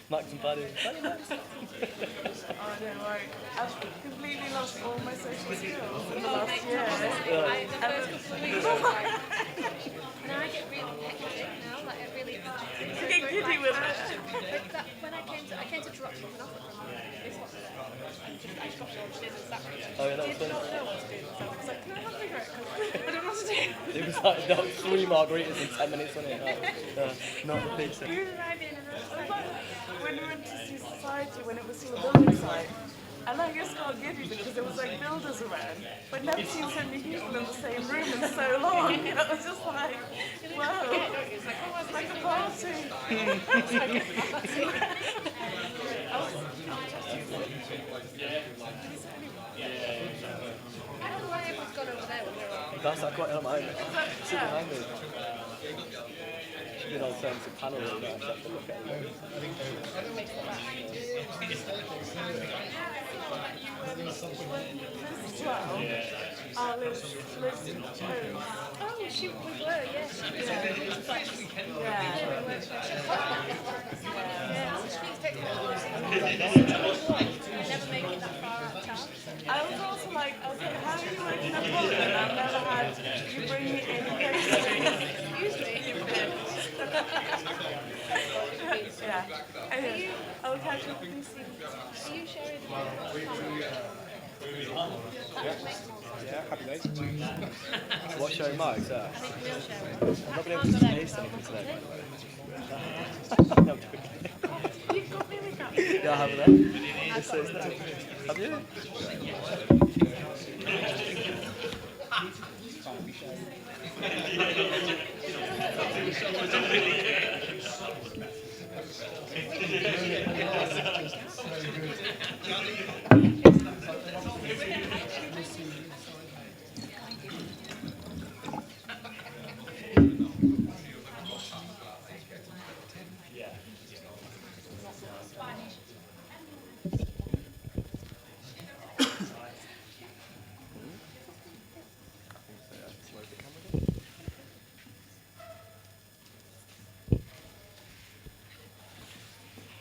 Max and Paddy. Hi, Max. Oh, don't worry. I've completely lost all my social skills in the last year. The first couple of weeks, I was like, and I get really hectic now, like I really. You get giddy with it. When I came to drop something off from this hospital, I just got launched in and sat there. Oh, yeah, that Did was not funny. know what to do. So I was like, can I have a cigarette? I don't know what to do. It was like, that was 3 margaritas in 10 minutes, wasn't it? Not a pizza. We were arriving and I was like, When we went to see Society, when it was still a building site, and I just got giddy because there was like builders around, but never seen so many people in the same room in so long. You know, it was just like, wow, it's like a party. I don't know why everyone's gone over there when we were all. That's like quite a lot. Sit behind me. Should be an alternative panel in there. So I can look at it. Liz Oh, we were, yeah. She was never make it that far out of town. I was also like, how are you working at Portland? I've never had you bring me any pastries. Excuse me. Yeah. Anyway, I'll catch up with you soon. Are you sharing the Yeah, happy days. What show Mike's there? I think we'll share it. I've not been able to taste anything today, by the way. No, I'm joking. You've got me with that. Yeah, I have it there. It's there. Have you?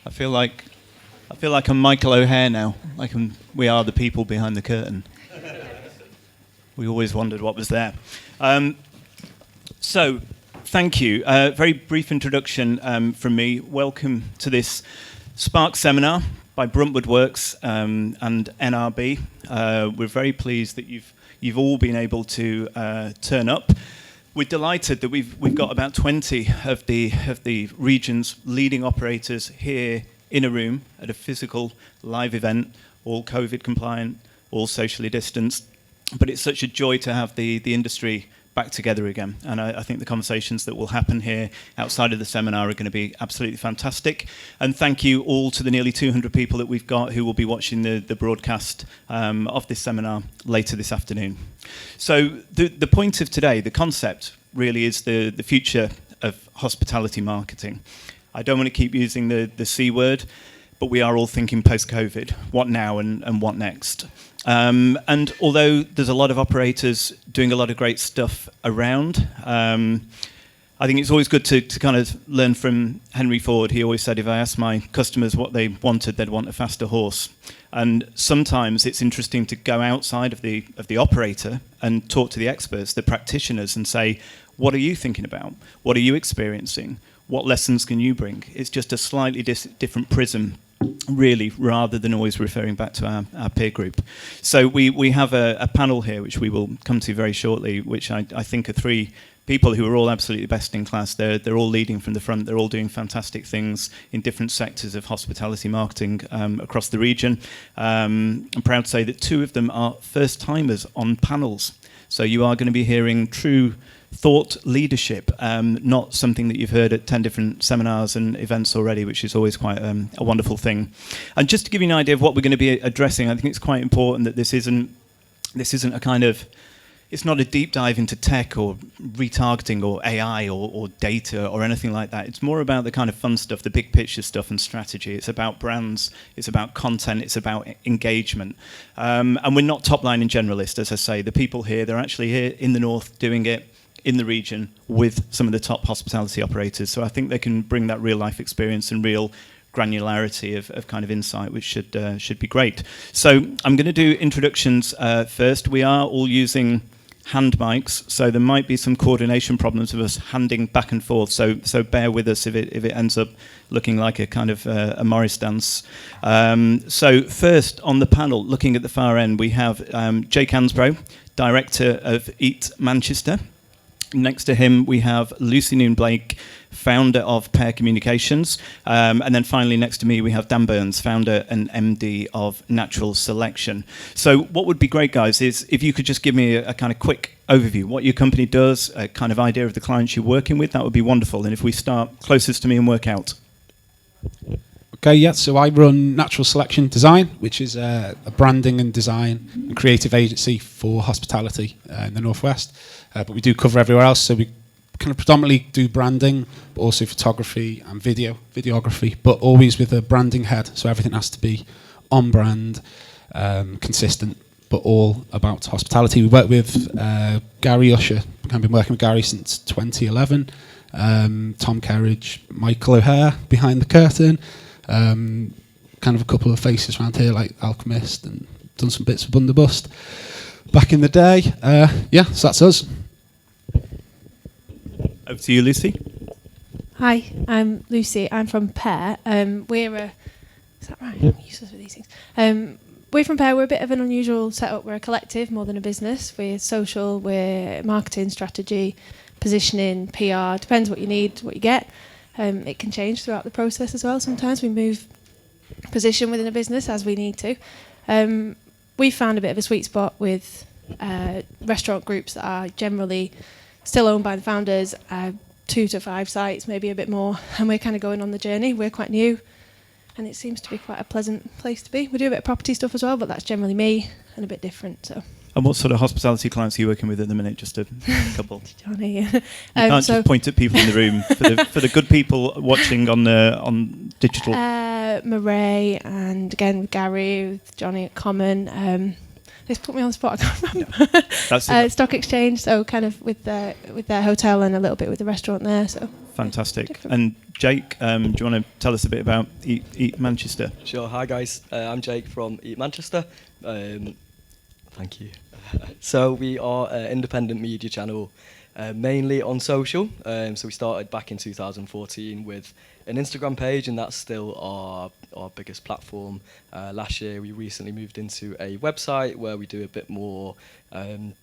I feel like I'm Michael O'Hare now. We are the people behind the curtain. We always wondered what was there. So, thank you. Very brief introduction from me. Welcome to this Spark seminar by Bruntwood Works and NRB. We're very pleased that you've all been able to turn up. We're delighted that we've got about 20 of the region's leading operators here in a room at a physical live event, all COVID compliant, all socially distanced. But it's such a joy to have the industry back together again. And I think the conversations that will happen here outside of the seminar are going to be absolutely fantastic. And thank you all to the nearly 200 people that we've got who will be watching the broadcast of this seminar later this afternoon. So the point of today, the concept really is the future of hospitality marketing. I don't want to keep using the C word, but we are all thinking post-COVID, what now and what next? And although there's a lot of operators doing a lot of great stuff around, I think it's always good to kind of learn from Henry Ford. He always said, if I asked my customers what they wanted, they'd want a faster horse. And sometimes it's interesting to go outside of the operator and talk to the experts, the practitioners, and say, what are you thinking about? What are you experiencing? What lessons can you bring? It's just a slightly different prism, really, rather than always referring back to our peer group. So we have a panel here, which we will come to very shortly, which I think are 3 people who are all absolutely best in class. They're all leading from the front. They're all doing fantastic things in different sectors of hospitality marketing across the region. I'm proud to say that 2 of them are first-timers on panels. So you are going to be hearing true thought leadership, not something that you've heard at 10 different seminars and events already, which is always quite a wonderful thing. And just to give you an idea of what we're going to be addressing, I think it's quite important that this isn't a kind of, it's not a deep dive into tech or retargeting or AI or data or anything like that. It's more about the kind of fun stuff, the big picture stuff and strategy. It's about brands, it's about content, it's about engagement. And we're not top line and generalist, as I say. The people here, they're actually here in the north doing it in the region with some of the top hospitality operators. So I think they can bring that real life experience and real granularity of kind of insight, which should be great. So I'm going to do introductions first. We are all using hand mics, so there might be some coordination problems of us handing back and forth. So bear with us if it ends up looking like a kind of a Morris dance. So first on the panel, looking at the far end, we have Jake Ansbro, director of Eat Manchester. Next to him, we have Lucy Noon-Blake, founder of Pear Communications. And then finally, next to me, we have Dan Burns, founder and MD of Natural Selection. So what would be great, guys, is if you could just give me a kind of quick overview, what your company does, a kind of idea of the clients you're working with, that would be wonderful. And if we start closest to me and work out. Okay, yeah, so I run Natural Selection Design, which is a branding and design and creative agency for hospitality in the Northwest. But we do cover everywhere else, so we kind of predominantly do branding, but also photography and videography, but always with a branding head, so everything has to be on brand, consistent, but all about hospitality. We work with Gary Usher. I've been working with Gary since 2011. Tom Kerridge, Michael O'Hare behind the curtain. Kind of a couple of faces around here like Alchemist, and done some bits of Bundabust back in the day. Yeah, so that's us. Over to you, Lucy. Hi, I'm Lucy. I'm from Pear. We're a... Is that right? I'm useless with these things. We're from Pear. We're a bit of an unusual setup. We're a collective more than a business. We're social, we're marketing, strategy, positioning, PR. Depends what you need, what you get. It can change throughout the process as well. Sometimes we move position within a business as we need to. We found a bit of a sweet spot with restaurant groups that are generally still owned by the founders, 2 to 5 sites, maybe a bit more, and we're kind of going on the journey. We're quite new, and it seems to be quite a pleasant place to be. We do a bit of property stuff as well, but that's generally me and a bit different. So. And what sort of hospitality clients are you working with at the minute? Just a couple. Johnny. You can't just point at people in the room. For the good people watching on digital. Murray, and again with Gary, with Johnny at Common. This put me on the spot. I can't remember. That's Stock Exchange. So kind of with their hotel and a little bit with the restaurant there. So fantastic. Different. And Jake, do you want to tell us a bit about Eat Manchester? Sure. Hi guys, I'm Jake from Eat Manchester. Thank you. So we are an independent media channel, mainly on social. So we started back in 2014 with an Instagram page, and that's still our biggest platform. Last year we recently moved into a website where we do a bit more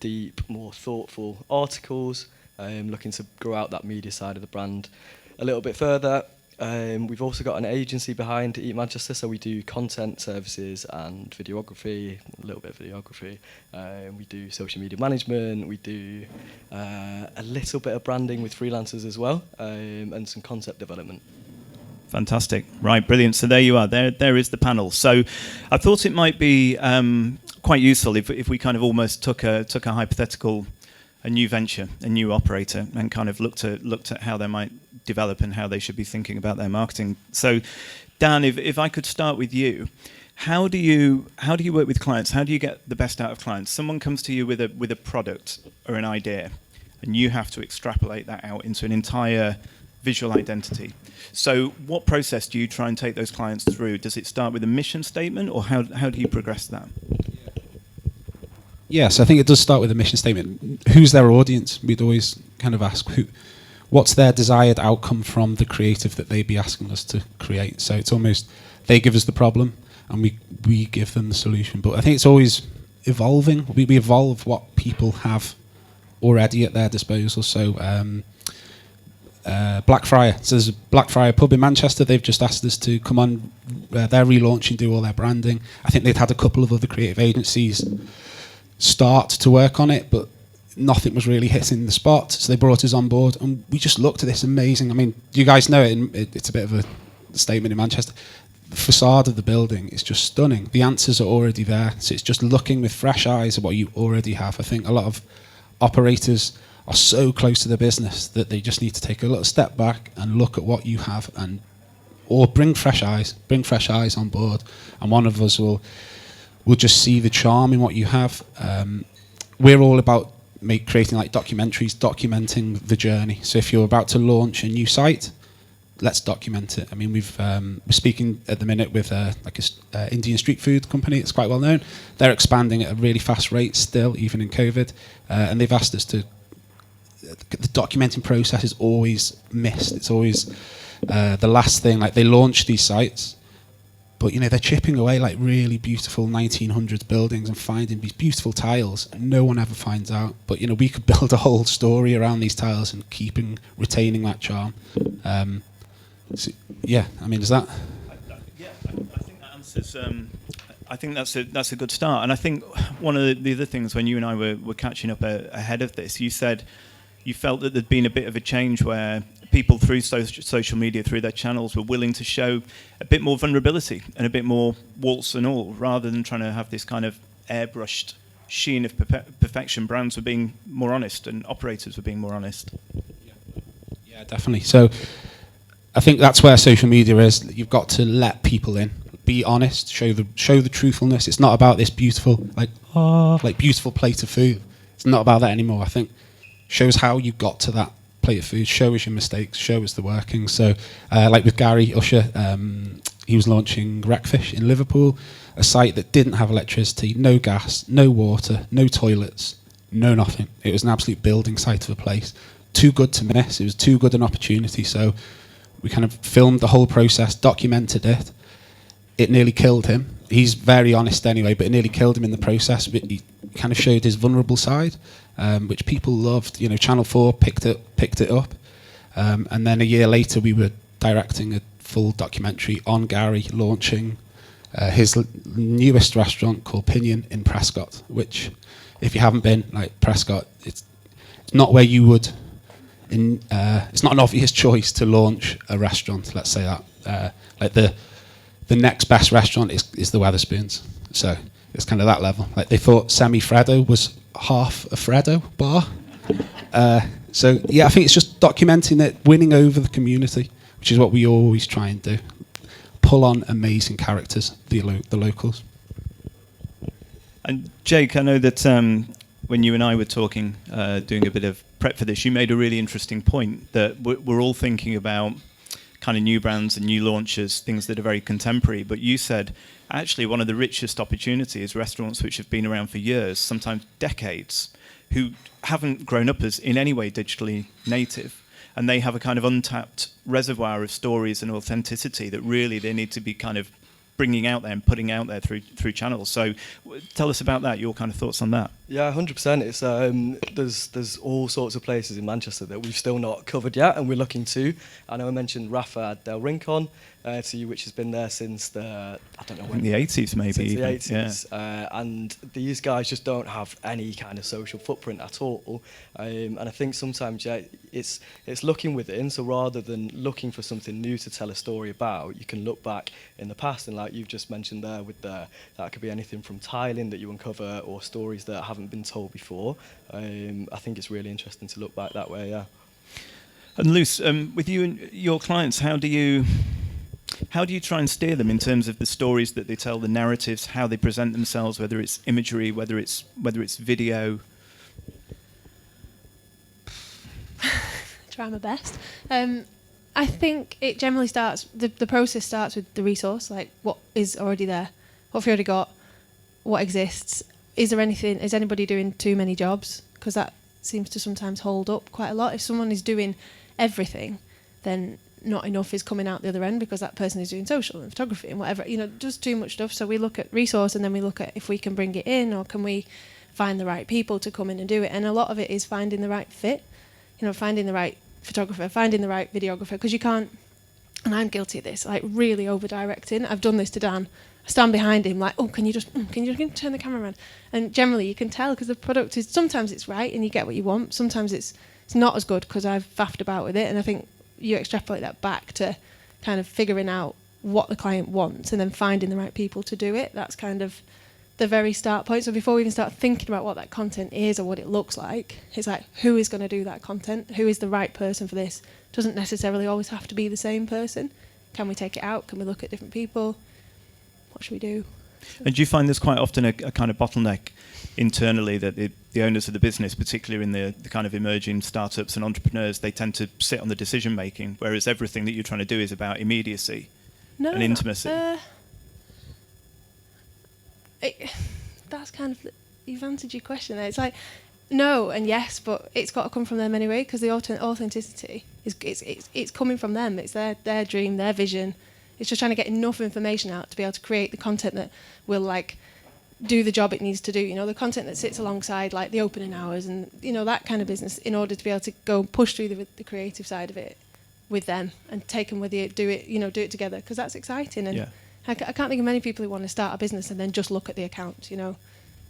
deep, more thoughtful articles, looking to grow out that media side of the brand a little bit further. We've also got an agency behind Eat Manchester, so we do content services and videography, a little bit of videography. We do social media management, we do a little bit of branding with freelancers as well, and some concept development. Fantastic. Right, brilliant. So there you are. There is the panel. So I thought it might be quite useful if we kind of almost took a hypothetical, a new venture, a new operator, and kind of looked at how they might develop and how they should be thinking about their marketing. So Dan, if I could start with you, how do you work with clients? How do you get the best out of clients? Someone comes to you with a product or an idea, and you have to extrapolate that out into an entire visual identity. So what process do you try and take those clients through? Does it start with a mission statement, or how do you progress that? Yes, I think it does start with a mission statement. Who's their audience? We'd always kind of ask what's their desired outcome from the creative that they'd be asking us to create. So it's almost they give us the problem and we give them the solution. But I think it's always evolving. We evolve what people have already at their disposal. So Blackfriar. So there's a Blackfriar pub in Manchester. They've just asked us to come on. They're relaunching, do all their branding. I think they'd had a couple of other creative agencies start to work on it, but nothing was really hitting the spot. So they brought us on board, and we just looked at this amazing. I mean, you guys know it. It's a bit of a statement in Manchester. The facade of the building is just stunning. The answers are already there. So it's just looking with fresh eyes at what you already have. I think a lot of operators are so close to the business that they just need to take a little step back and look at what you have, or bring fresh eyes on board. And one of us will just see the charm in what you have. We're all about creating like documentaries, documenting the journey. So if you're about to launch a new site, let's document it. I mean, we're speaking at the minute with like a Indian street food company. It's quite well known. They're expanding at a really fast rate still, even in COVID, and they've asked us to. The documenting process is always missed. It's always the last thing. Like, they launch these sites, but they're chipping away like really beautiful 1900s buildings and finding these beautiful tiles. And no one ever finds out. But we could build a whole story around these tiles and retaining that charm. So, yeah, I mean, does that? I think that answers. I think that's a good start. And I think one of the other things, when you and I were catching up ahead of this, you said you felt that there'd been a bit of a change where people through social media, through their channels, were willing to show a bit more vulnerability and a bit more warts and all, rather than trying to have this kind of airbrushed sheen of perfection. Brands were being more honest and operators were being more honest. Yeah, definitely. So I think that's where social media is. You've got to let people in, be honest, show the truthfulness. It's not about this beautiful beautiful plate of food. It's not about that anymore. I think show us how you got to that plate of food. Show us your mistakes. Show us the workings. So like with Gary Usher, he was launching Wreckfish in Liverpool, a site that didn't have electricity, no gas, no water, no toilets, no nothing. It was an absolute building site of a place. Too good to miss. It was too good an opportunity. So we kind of filmed the whole process, documented it. It nearly killed him. He's very honest anyway, but it nearly killed him in the process. But he kind of showed his vulnerable side, which people loved. Channel 4 picked it up. And then a year later, we were directing a full documentary on Gary launching his newest restaurant called Pinion in Prescott, which, if you haven't been, like Prescott, it's not where you would... it's not an obvious choice to launch a restaurant, let's say that. Like the next best restaurant is the Wetherspoons. So it's kind of that level. Like, they thought Semi-Freddo was half a Freddo bar. So yeah, I think it's just documenting it, winning over the community, which is what we always try and do. Pull on amazing characters, the locals. And Jake, I know that when you and I were talking, doing a bit of prep for this, you made a really interesting point that we're all thinking about kind of new brands and new launches, things that are very contemporary. But you said, actually, one of the richest opportunities is restaurants which have been around for years, sometimes decades, who haven't grown up as in any way digitally native. And they have a kind of untapped reservoir of stories and authenticity that really they need to be kind of bringing out there and putting out there through channels. So tell us about that, your kind of thoughts on that. Yeah, 100%. It's there's all sorts of places in Manchester that we've still not covered yet, and we're looking to. I know I mentioned Rafa Del Rincon to you, which has been there since the the 80s, maybe. Since even. the 80s, yeah. And these guys just don't have any kind of social footprint at all. And I think sometimes, yeah, it's looking within. So rather than looking for something new to tell a story about, you can look back in the past, and like you've just mentioned there, that could be anything from tiling that you uncover or stories that haven't been told before. I think it's really interesting to look back that way. Yeah. And Luce, with you and your clients, how do you try and steer them in terms of the stories that they tell, the narratives, how they present themselves, whether it's imagery, whether it's video? Try my best. I think it generally starts, the process starts with the resource, like what is already there, what have you already got, what exists, is anybody doing too many jobs? Because that seems to sometimes hold up quite a lot. If someone is doing everything, then not enough is coming out the other end because that person is doing social and photography and whatever, just too much stuff. So we look at resource, and then we look at if we can bring it in, or can we find the right people to come in and do it. And a lot of it is finding the right fit, finding the right photographer, finding the right videographer, because you can't, and I'm guilty of this, like really over directing. I've done this to Dan. I stand behind him like, can you just turn the camera around? And generally you can tell because the product is, sometimes it's right and you get what you want, sometimes it's not as good because I've faffed about with it. And I think you extrapolate that back to kind of figuring out what the client wants and then finding the right people to do it. That's kind of the very start point. So before we even start thinking about what that content is or what it looks like, it's like, who is going to do that content? Who is the right person for this? Doesn't necessarily always have to be the same person. Can we take it out? Can we look at different people? What should we do? And do you find there's quite often a kind of bottleneck internally that the owners of the business, particularly in the kind of emerging startups and entrepreneurs, they tend to sit on the decision making, whereas everything that you're trying to do is about immediacy and intimacy? That's kind of, you've answered your question there. It's like no and yes, but it's got to come from them anyway, because the authenticity is it's coming from them. It's their dream, their vision. It's just trying to get enough information out to be able to create the content that will like do the job it needs to do. You know, the content that sits alongside like the opening hours and you know that kind of business, in order to be able to go push through the creative side of it with them and take them with you, do it together, because that's exciting. And I can't think of many people who want to start a business and then just look at the accounts. You know,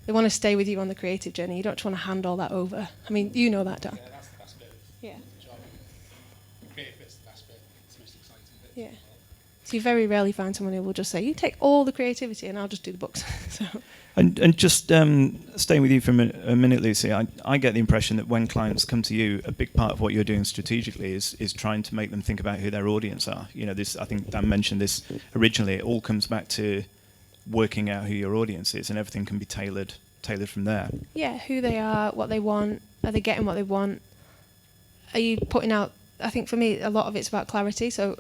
they want to stay with you on the creative journey. You don't just want to hand all that over. I mean, you know that, Dan. Yeah, that's the best bit of the job. The creative bit's the best bit. It's the most exciting bit. Yeah. So you very rarely find someone who will just say, you take all the creativity and I'll just do the books. So. And just staying with you for a minute, Lucy, I get the impression that when clients come to you, a big part of what you're doing strategically is trying to make them think about who their audience are. You know, this, I think Dan mentioned this originally, it all comes back to working out who your audience is, and everything can be tailored from there. Yeah, who they are, what they want, are they getting what they want? Are you putting out, I think for me, a lot of it's about clarity. So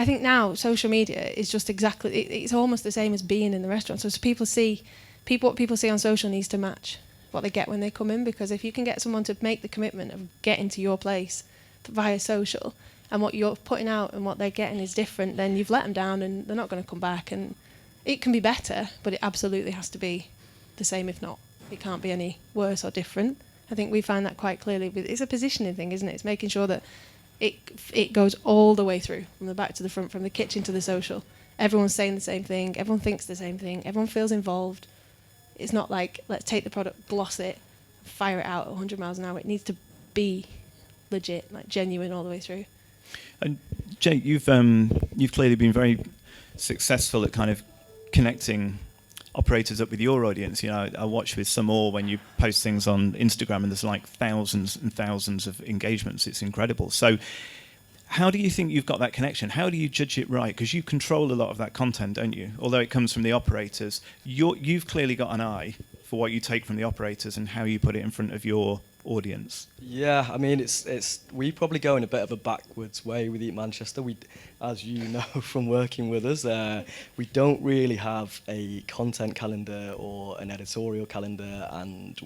I think now social media is just exactly, it's almost the same as being in the restaurant. So what people see on social needs to match what they get when they come in, because if you can get someone to make the commitment of getting to your place via social, and what you're putting out and what they're getting is different, then you've let them down and they're not going to come back. And it can be better, but it absolutely has to be the same, if not. It can't be any worse or different. I think we find that quite clearly. It's a positioning thing, isn't it? It's making sure that it goes all the way through, from the back to the front, from the kitchen to the social. Everyone's saying the same thing, everyone thinks the same thing, everyone feels involved. It's not like, let's take the product, gloss it, fire it out at 100 miles an hour. It needs to be legit, like genuine all the way through. And Jake, you've clearly been very successful at kind of connecting operators up with your audience. You know, I watch with some awe when you post things on Instagram and there's like thousands and thousands of engagements. It's incredible. So how do you think you've got that connection? How do you judge it right? Because you control a lot of that content, don't you? Although it comes from the operators, you've clearly got an eye for what you take from the operators and how you put it in front of your audience. Yeah, I mean, we probably go in a bit of a backwards way with Eat Manchester. We, as you know from working with us, we don't really have a content calendar or an editorial calendar, and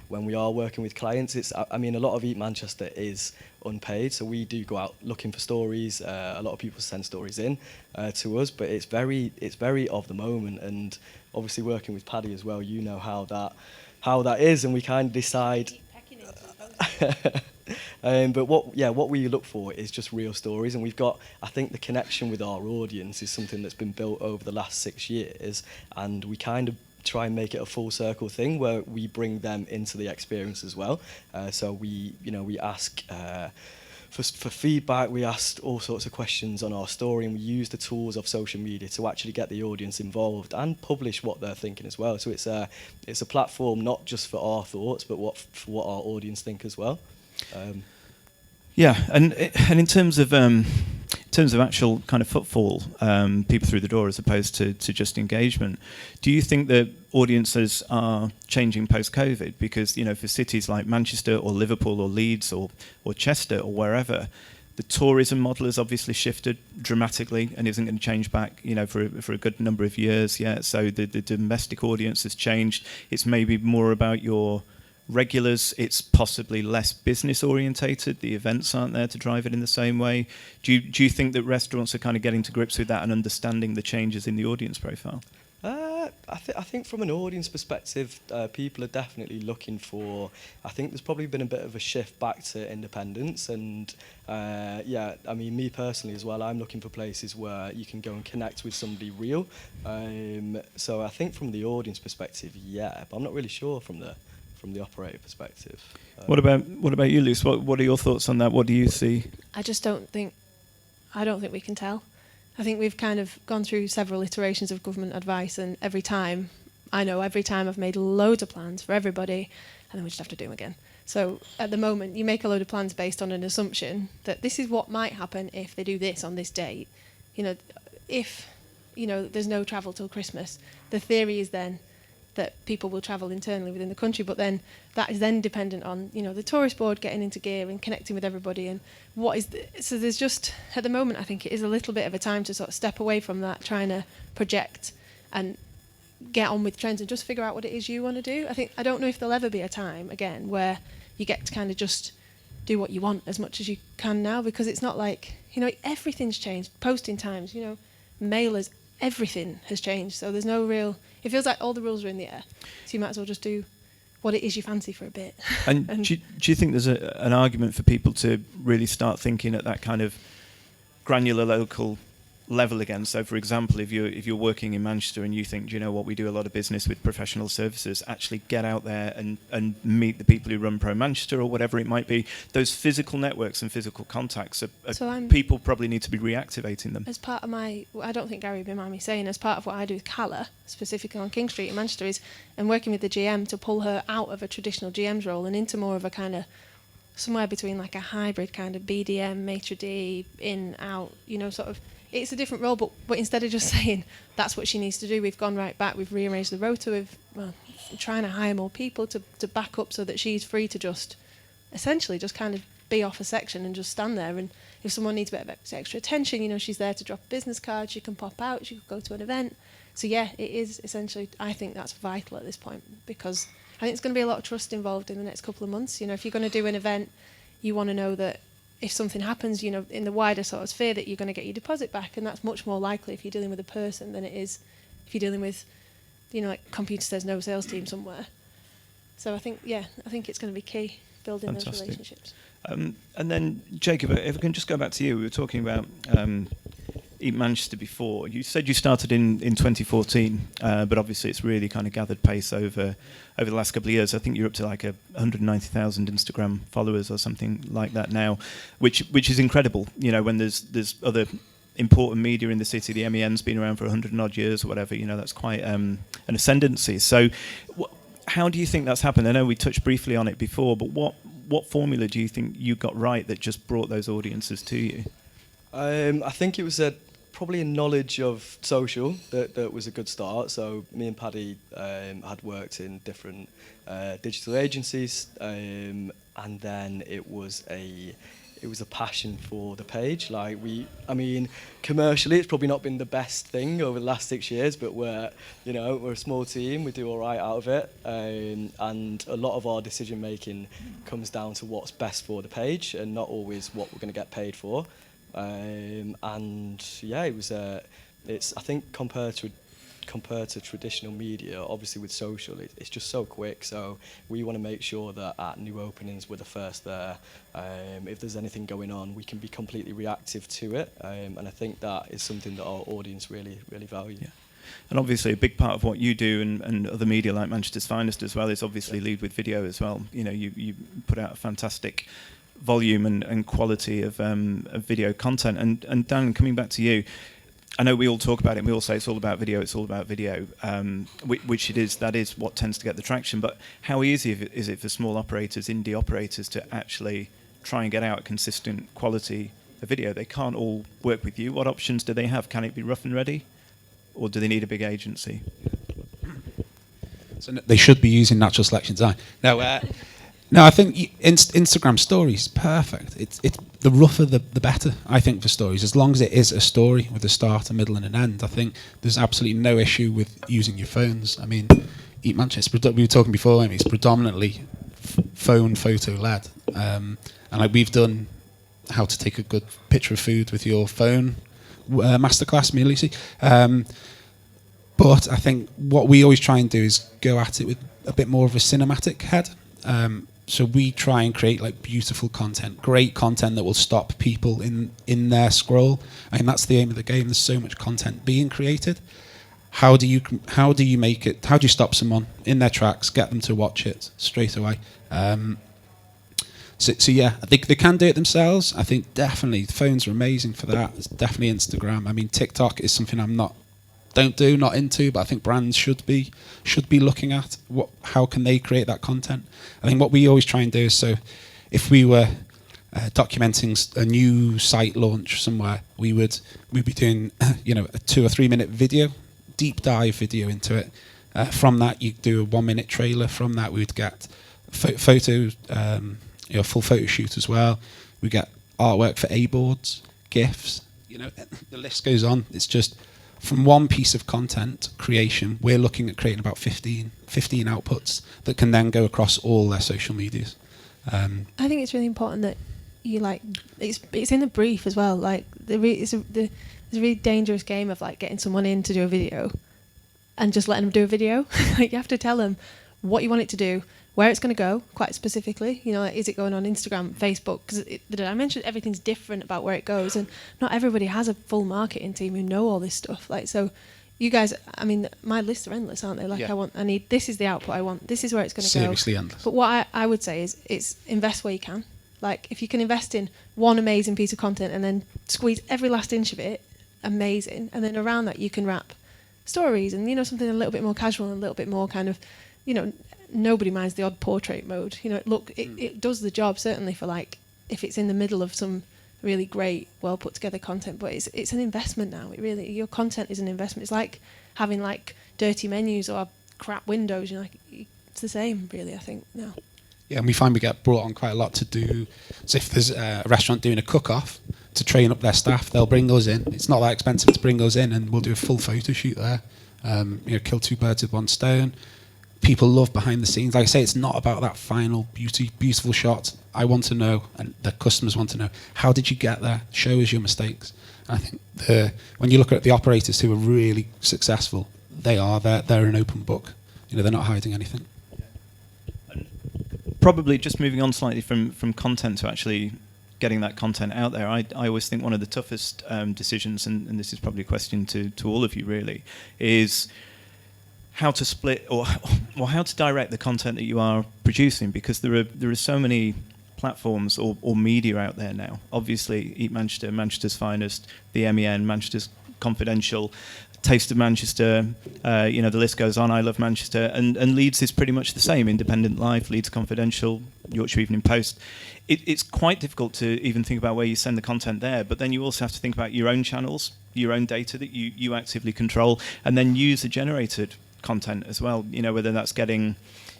when we are working with clients, I mean, a lot of Eat Manchester is unpaid, so we do go out looking for stories. A lot of people send stories in to us, but it's very of the moment, and obviously working with Paddy as well, you know how that is, and we kind of decide. But what we look for is just real stories, and we've got, I think the connection with our audience is something that's been built over the last 6 years, and we kind of try and make it a full circle thing where we bring them into the experience as well. So we ask for feedback, we asked all sorts of questions on our story, and we use the tools of social media to actually get the audience involved and publish what they're thinking as well. So it's a platform not just for our thoughts, but for what our audience think as well. And in terms of actual kind of footfall, people through the door as opposed to just engagement, do you think that audiences are changing post-COVID? Because, you know, for cities like Manchester or Liverpool or Leeds or Chester or wherever, the tourism model has obviously shifted dramatically and isn't going to change back, you know, for a good number of years yet. So the domestic audience has changed. It's maybe more about your regulars. It's possibly less business orientated. The events aren't there to drive it in the same way. Do you think that restaurants are kind of getting to grips with that and understanding the changes in the audience profile? I think from an audience perspective, people are definitely looking for. I think there's probably been a bit of a shift back to independence, and I mean, me personally as well, I'm looking for places where you can go and connect with somebody real. So I think from the audience perspective, yeah, but I'm not really sure from the operator perspective. What about you, Luce? What are your thoughts on that? What do you see? I don't think we can tell. I think we've kind of gone through several iterations of government advice, and every time I've made loads of plans for everybody, and then we just have to do them again. So at the moment, you make a load of plans based on an assumption that this is what might happen if they do this on this date. You know, if there's no travel till Christmas. The theory is then that people will travel internally within the country, but then that is then dependent on, the tourist board getting into gear and connecting with everybody. And so there's just, at the moment, I think it is a little bit of a time to sort of step away from that, trying to project and get on with trends and just figure out what it is you want to do. I don't know if there'll ever be a time again where you get to kind of just do what you want as much as you can now, because it's not like, everything's changed. Posting times, mailers, everything has changed. So there's no real, it feels like all the rules are in the air. So you might as well just do what it is you fancy for a bit. And do you think there's an argument for people to really start thinking at that kind of granular local level again? So, for example, if you're working in Manchester and you think, do you know what, we do a lot of business with professional services, actually get out there and meet the people who run Pro Manchester or whatever it might be. Those physical networks and physical contacts, people probably need to be reactivating them. As part of my, I don't think Gary would mind me saying, as part of what I do with Calla, specifically on King Street in Manchester, is I'm working with the GM to pull her out of a traditional GM's role and into more of a kind of somewhere between like a hybrid kind of BDM, maitre d', in, out, sort of. It's a different role, but instead of just saying that's what she needs to do, we've gone right back, we've rearranged the rota, we're trying to hire more people to back up so that she's free to just essentially just kind of be off a section and just stand there. And if someone needs a bit of extra attention, she's there to drop a business card, she can pop out, she could go to an event. So yeah, it is essentially, I think that's vital at this point, because I think it's going to be a lot of trust involved in the next couple of months. If you're going to do an event, you want to know that if something happens, in the wider sort of sphere, that you're going to get your deposit back, and that's much more likely if you're dealing with a person than it is if you're dealing with, like computer says no sales team somewhere. So I think it's going to be key, building Fantastic. those relationships. And then, Jacob, if I can just go back to you, we were talking about Eat Manchester before. You said you started in 2014, but obviously it's really kind of gathered pace over the last couple of years. I think you're up to like 190,000 Instagram followers or something like that now, which is incredible. When there's other important media in the city, the MEN's been around for 100 and odd years or whatever. That's quite an ascendancy. So, how do you think that's happened? I know we touched briefly on it before, but what formula do you think you got right that just brought those audiences to you? I think it was probably a knowledge of social that was a good start. So me and Paddy had worked in different digital agencies, and then it was a passion for the page. Commercially, it's probably not been the best thing over the last 6 years, but we're a small team, we do all right out of it, and a lot of our decision making comes down to what's best for the page and not always what we're going to get paid for. It's I think compared to traditional media, obviously with social, it's just so quick. So we want to make sure that at new openings we're the first there. If there's anything going on, we can be completely reactive to it, and I think that is something that our audience really value. Yeah. And obviously a big part of what you do and other media like Manchester's Finest as well is obviously lead with video as well. You put out a fantastic volume and quality of video content. And Dan, coming back to you, I know we all talk about it and we all say it's all about video, which it is. That is what tends to get the traction. But how easy is it for small operators, indie operators, to actually try and get out consistent quality of video? They can't all work with you. What options do they have? Can it be rough and ready? Or do they need a big agency? So they should be using natural selection design. No, I think Instagram stories, perfect. It's the rougher the better, I think, for stories. As long as it is a story with a start, a middle and an end, I think there's absolutely no issue with using your phones. I mean, Eat Manchester, we were talking before, it's predominantly phone photo led. And we've done how to take a good picture of food with your phone masterclass, me and Lucy. But I think what we always try and do is go at it with a bit more of a cinematic head. So we try and create beautiful content, great content that will stop people in their scroll. And that's the aim of the game. There's so much content being created. How do you make it? How do you stop someone in their tracks, get them to watch it straight away? So yeah, I think they can do it themselves. I think definitely the phones are amazing for that. It's definitely Instagram. I mean, TikTok is something not into, but I think brands should be looking at how can they create that content. I think what we always try and do is, so if we were documenting a new site launch somewhere, we'd be doing a 2 or 3 minute video, deep dive video into it. From that, you do a 1 minute trailer. From that, we'd get photos, full photo shoot as well. We get artwork for A-boards, GIFs. The list goes on. It's just from one piece of content creation, we're looking at creating about 15 outputs that can then go across all their social medias. I think it's really important that you it's in the brief as well. Like it's a really dangerous game of like getting someone in to do a video and just letting them do a video. Like you have to tell them what you want it to do, where it's going to go, quite specifically. Like, is it going on Instagram, Facebook? Because the dimension, everything's different about where it goes, and not everybody has a full marketing team who know all this stuff. Like, so you guys, I mean, my lists are endless, aren't they? Like, I need, this is the output I want, this is where it's going to go. Seriously endless. But what I would say is, it's invest where you can. Like, if you can invest in one amazing piece of content and then squeeze every last inch of it, amazing. And then around that, you can wrap stories and, something a little bit more casual and a little bit more kind of, nobody minds the odd portrait mode. It does the job, certainly, for like, if it's in the middle of some really great, well put together content, but it's an investment now. Your content is an investment. It's like having like dirty menus or crap windows. It's the same, really, I think, now. Yeah, and we find we get brought on quite a lot to do. So if there's a restaurant doing a cook-off to train up their staff, they'll bring us in. It's not that expensive to bring us in, and we'll do a full photo shoot there. Kill two birds with one stone. People love behind the scenes. Like I say, it's not about that final beautiful shot. I want to know, and the customers want to know, how did you get there? Show us your mistakes. And I think when you look at the operators who are really successful, they're an open book. They're not hiding anything. Probably just moving on slightly from content to actually getting that content out there. I always think one of the toughest decisions, and this is probably a question to all of you really, is how to split or how to direct the content that you are producing, because there are so many platforms or media out there now. Obviously, Eat Manchester, Manchester's Finest, the MEN, Manchester's Confidential, Taste of Manchester, the list goes on. I Love Manchester, and Leeds is pretty much the same. Independent Life, Leeds Confidential, Yorkshire Evening Post. It's quite difficult to even think about where you send the content there, but then you also have to think about your own channels, your own data that you actively control, and then use the generated content as well. Whether that's getting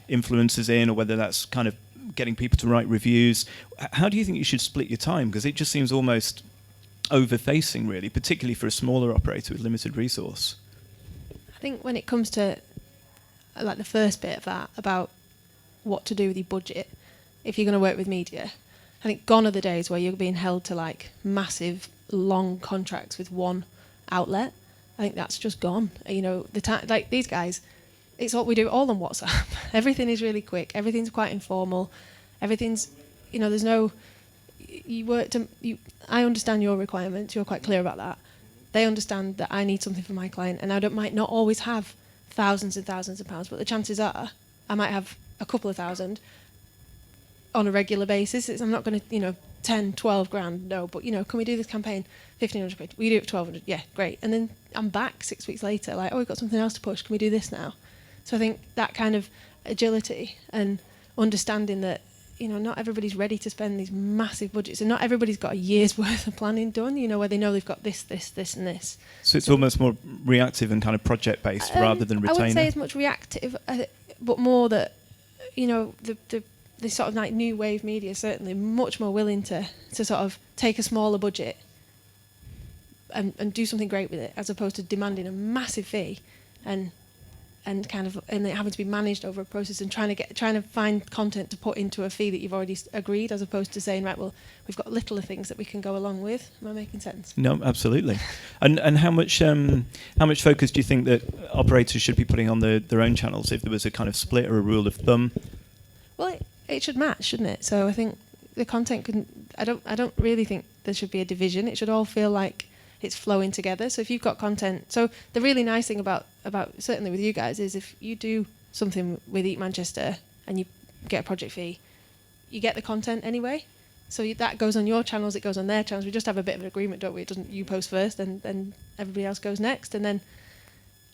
influencers in or whether that's kind of getting people to write reviews. How do you think you should split your time? Because it just seems almost over-facing, really, particularly for a smaller operator with limited resource. I think when it comes to like the first bit of that about what to do with your budget, if you're going to work with media, I think gone are the days where you're being held to like massive long contracts with one outlet. I think that's just gone. The time, like these guys, it's what we do all on WhatsApp. Everything is really quick. Everything's quite informal. Everything's, there's no. I understand your requirements. You're quite clear about that. They understand that I need something for my client, and I might not always have thousands and thousands of pounds, but the chances are I might have a couple of thousand on a regular basis. I'm not going to, 10, 12 grand, no, but, can we do this campaign, 1,500 quid? We do it for 1,200, yeah, great. And then I'm back 6 weeks later, like, we've got something else to push, can we do this now? So I think that kind of agility and understanding that, not everybody's ready to spend these massive budgets, and not everybody's got a year's worth of planning done, where they know they've got this, and this. So it's almost more reactive and kind of project-based rather than retainer? I wouldn't say as much reactive, but more that, the sort of like new wave media certainly much more willing to sort of take a smaller budget and do something great with it, as opposed to demanding a massive fee and it having to be managed over a process and trying to find content to put into a fee that you've already agreed, as opposed to saying, right, well, we've got littler things that we can go along with. Am I making sense? No, absolutely. And how much focus do you think that operators should be putting on their own channels, if there was a kind of split or a rule of thumb? Well, it should match, shouldn't it? So I think the content I don't really think there should be a division. It should all feel like it's flowing together. So if you've got content, so the really nice thing about certainly with you guys is if you do something with Eat Manchester and you get a project fee, you get the content anyway. So that goes on your channels, it goes on their channels. We just have a bit of an agreement, don't we? It doesn't, you post first, and then everybody else goes next, and then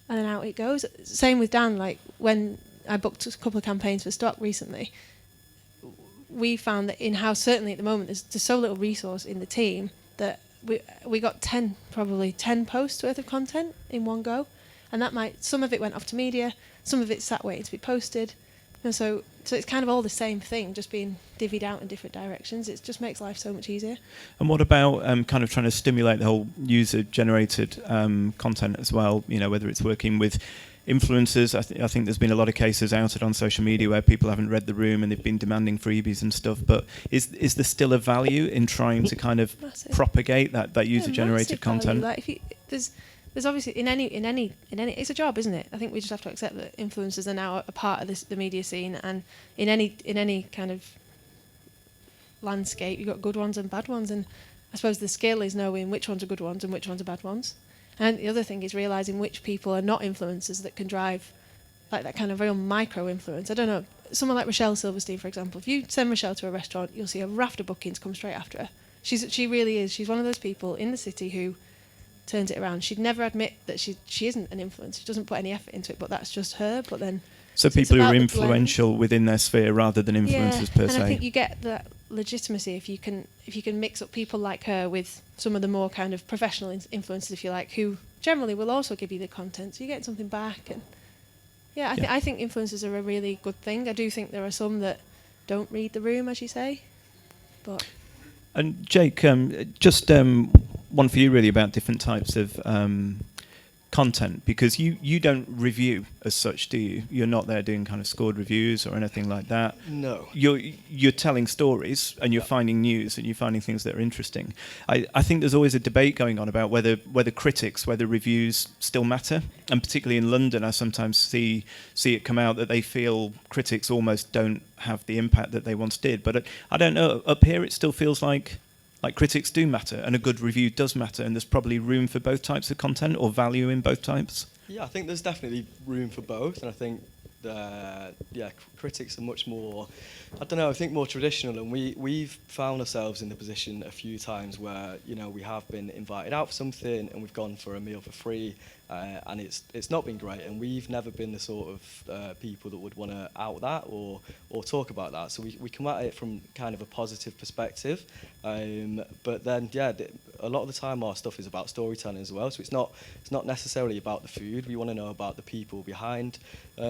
out it goes. Same with Dan. Like when I booked a couple of campaigns for stock recently, we found that in-house, certainly at the moment, there's so little resource in the team that we got probably 10 posts worth of content in one go, and some of it went off to media, some of it sat waiting to be posted, and so it's kind of all the same thing, just being divvied out in different directions. It just makes life so much easier. And what about kind of trying to stimulate the whole user-generated content as well? You know, whether it's working with influencers. I think there's been a lot of cases outed on social media where people haven't read the room and they've been demanding freebies and stuff. But is there still a value in trying to kind of propagate that user-generated content? Like there's obviously in any it's a job, isn't it? I think we just have to accept that influencers are now a part of the media scene, and in any kind of landscape, you've got good ones and bad ones, and I suppose the skill is knowing which ones are good ones and which ones are bad ones. And the other thing is realising which people are not influencers that can drive like that kind of real micro influence. I don't know, someone like Rochelle Silverstein, for example. If you send Rochelle to a restaurant, you'll see a raft of bookings come straight after her. She really is. She's one of those people in the city who turns it around. She'd never admit that she isn't an influencer. She doesn't put any effort into it, but that's just her. But then, so people who are influential within their sphere rather than influencers per se. And I think you get that legitimacy if you can mix up people like her with some of the more kind of professional influencers, if you like, who generally will also give you the content, so you get something back. And I think influencers are a really good thing. I do think there are some that don't read the room, as you say, but. And Jake, just one for you really about different types of content, because you don't review as such, do you? You're not there doing kind of scored reviews or anything like that. No. You're telling stories and you're finding news and you're finding things that are interesting. I think there's always a debate going on about whether reviews still matter, and particularly in London, I sometimes see it come out that they feel critics almost don't have the impact that they once did. But I don't know. Up here, it still feels like critics do matter, and a good review does matter, and there's probably room for both types of content or value in both types. Yeah, I think there's definitely room for both, and I think critics are much more, I don't know, I think more traditional, and we've found ourselves in the position a few times where, you know, we have been invited out for something and we've gone for a meal for free, and it's not been great, and we've never been the sort of people that would want to out that or talk about that. So we come at it from kind of a positive perspective, but then a lot of the time our stuff is about storytelling as well. So it's not necessarily about the food. We want to know about the people behind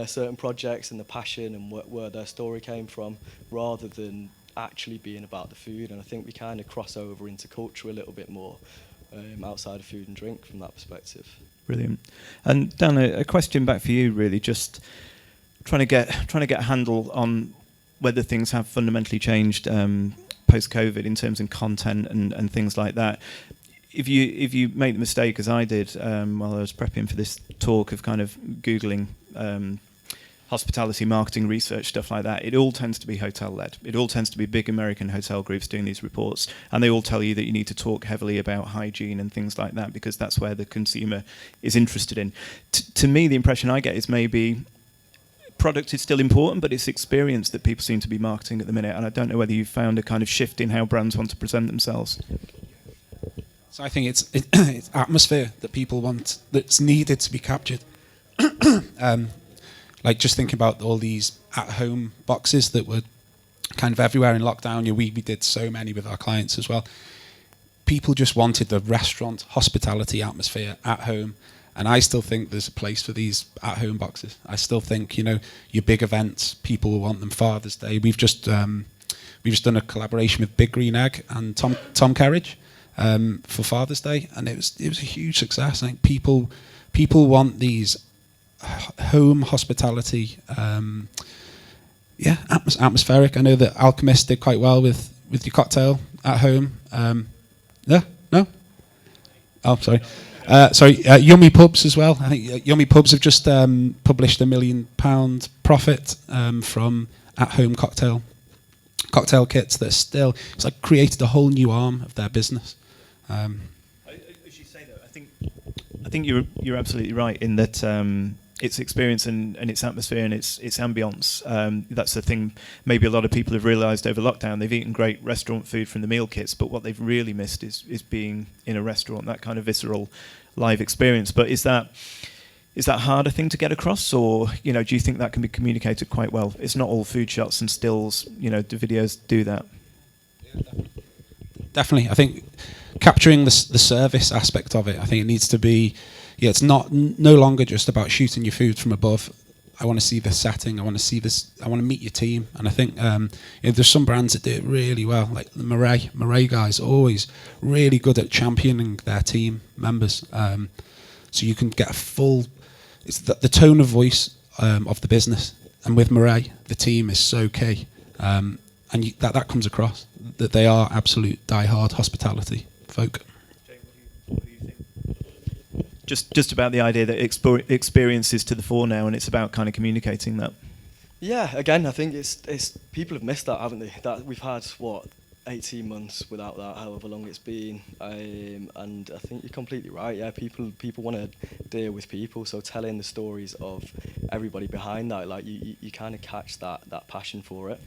certain projects and the passion and where their story came from, rather than actually being about the food. And I think we kind of cross over into culture a little bit more outside of food and drink from that perspective. Brilliant. And Dan, a question back for you, really, just trying to get a handle on whether things have fundamentally changed post-COVID in terms of content and things like that. If you make the mistake, as I did while I was prepping for this talk, of kind of Googling hospitality marketing research, stuff like that, it all tends to be hotel-led. It all tends to be big American hotel groups doing these reports, and they all tell you that you need to talk heavily about hygiene and things like that because that's where the consumer is interested in. To me, the impression I get is maybe product is still important, but it's experience that people seem to be marketing at the minute, and I don't know whether you've found a kind of shift in how brands want to present themselves. So I think it's atmosphere that people want, that's needed to be captured. Like just thinking about all these at-home boxes that were kind of everywhere in lockdown. We did so many with our clients as well. People just wanted the restaurant hospitality atmosphere at home, and I still think there's a place for these at-home boxes. I still think, you know, your big events, people will want them. Father's Day, we've just done a collaboration with Big Green Egg and Tom Kerridge for Father's Day, and it was a huge success. I think people want these home hospitality, atmospheric. I know that Alchemist did quite well with your cocktail at home. No? Oh, sorry. Yummy Pubs as well. I think Yummy Pubs have just published £1 million profit from at-home cocktail kits. That still, it's like created a whole new arm of their business. As you say, though, I think you're absolutely right in that its experience and its atmosphere and its ambience. That's the thing. Maybe a lot of people have realised over lockdown. They've eaten great restaurant food from the meal kits, but what they've really missed is being in a restaurant, that kind of visceral live experience. But is that Is that a harder thing to get across, or do you think that can be communicated quite well? It's not all food shots and stills. Do videos do that? Definitely. I think capturing the service aspect of it, I think it needs to be, it's no longer just about shooting your food from above. I want to see the setting. I want to see this. I want to meet your team. And I think there's some brands that do it really well. Like the Murray guys, always really good at championing their team members. So you can get a full. It's the tone of voice of the business. And with Murray, the team is so key. And that comes across that they are absolute die-hard hospitality folk. What do you think? Just about the idea that experience is to the fore now, and it's about kind of communicating that. Yeah, again, I think it's people have missed that, haven't they? That we've had 18 months without that, however long it's been, and I think you're completely right. Yeah, people want to deal with people, so telling the stories of everybody behind that, like you kind of catch that passion for it.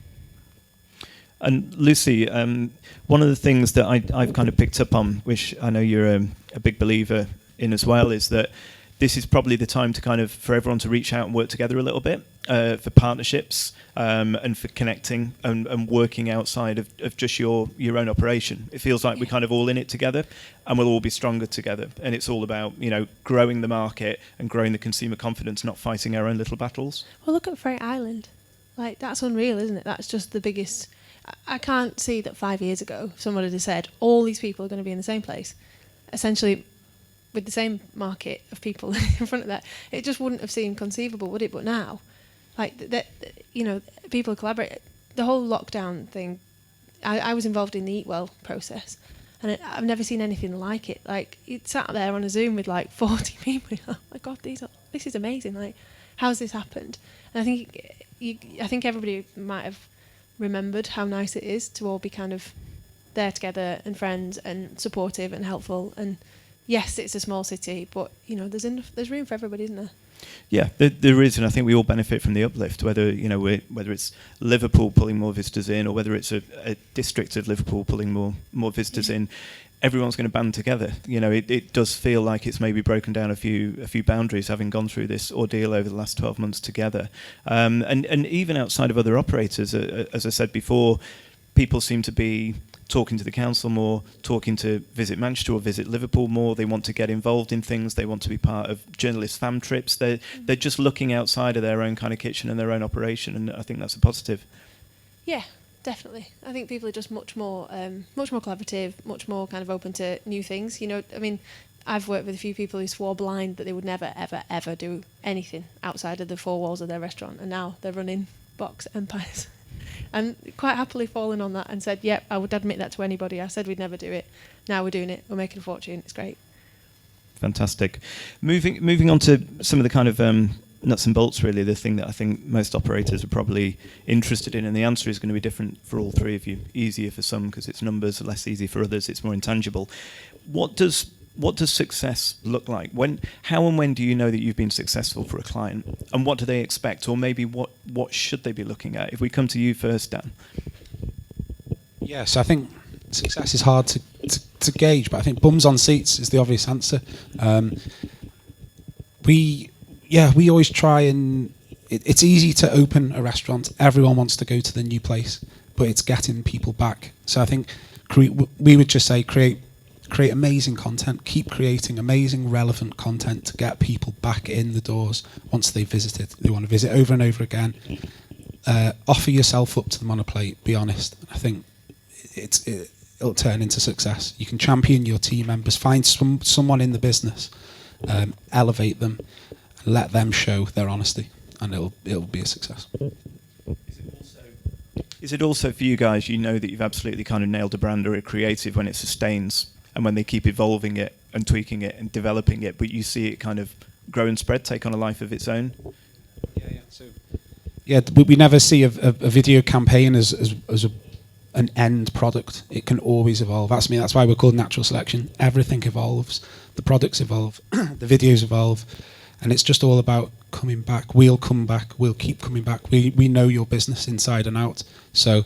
And Lucy, one of the things that I've kind of picked up on, which I know you're a big believer in as well, is that this is probably the time to for everyone to reach out and work together a little bit, for partnerships, and for connecting and working outside of just your own operation. It feels like we're kind of all in it together, and we'll all be stronger together. And it's all about growing the market and growing the consumer confidence, not fighting our own little battles. Well, look at Freight Island. Like, that's unreal, isn't it? That's just the biggest. I can't see that 5 years ago someone had said all these people are going to be in the same place, essentially with the same market of people in front of that. It just wouldn't have seemed conceivable, would it? But now, like people collaborate. The whole lockdown thing, I was involved in the Eat Well process, and I've never seen anything like it. Like, you sat there on a Zoom with like 40 people. Oh my God, this is amazing. Like, how's this happened? And I think everybody might have remembered how nice it is to all be kind of there together and friends and supportive and helpful. And yes, it's a small city, but there's room for everybody, isn't there? Yeah, there is, and I think we all benefit from the uplift. Whether whether it's Liverpool pulling more visitors in, or whether it's a district of Liverpool pulling more visitors in, everyone's going to band together. It does feel like it's maybe broken down a few boundaries, having gone through this ordeal over the last 12 months together. And even outside of other operators, as I said before, people seem to be talking to the council more, talking to Visit Manchester or Visit Liverpool more. They want to get involved in things. They want to be part of journalist fam trips. They're just looking outside of their own kind of kitchen and their own operation, and I think that's a positive. Yeah, definitely. I think people are just much more collaborative, much more kind of open to new things. I've worked with a few people who swore blind that they would never, ever, ever do anything outside of the four walls of their restaurant, and now they're running box empires. And quite happily fallen on that and said, yep, I would admit that to anybody. I said we'd never do it. Now we're doing it. We're making a fortune. It's great. Fantastic. Moving on to some of the kind of nuts and bolts, really, the thing that I think most operators are probably interested in, and the answer is going to be different for all three of you. Easier for some because it's numbers, less easy for others. It's more intangible. What does success look like? How and when do you know that you've been successful for a client? And what do they expect? Or maybe what should they be looking at? If we come to you first, Dan. Yes, I think success is hard to gauge, but I think bums on seats is the obvious answer. We always try, and it's easy to open a restaurant. Everyone wants to go to the new place, but it's getting people back. So I think we would just say create amazing content, keep creating amazing, relevant content to get people back in the doors once they've visited. They want to visit over and over again. Offer yourself up to them on a plate, be honest. I think it'll turn into success. You can champion your team members, find someone in the business, elevate them, and let them show their honesty, and it'll be a success. Is it also for you guys, that you've absolutely kind of nailed a brand or a creative when it sustains, and when they keep evolving it and tweaking it and developing it, but you see it kind of grow and spread, take on a life of its own? We never see a video campaign as an end product. It can always evolve. That's why we're called Natural Selection. Everything evolves. The products evolve. The videos evolve. And it's just all about coming back. We'll come back. We'll keep coming back. We know your business inside and out. So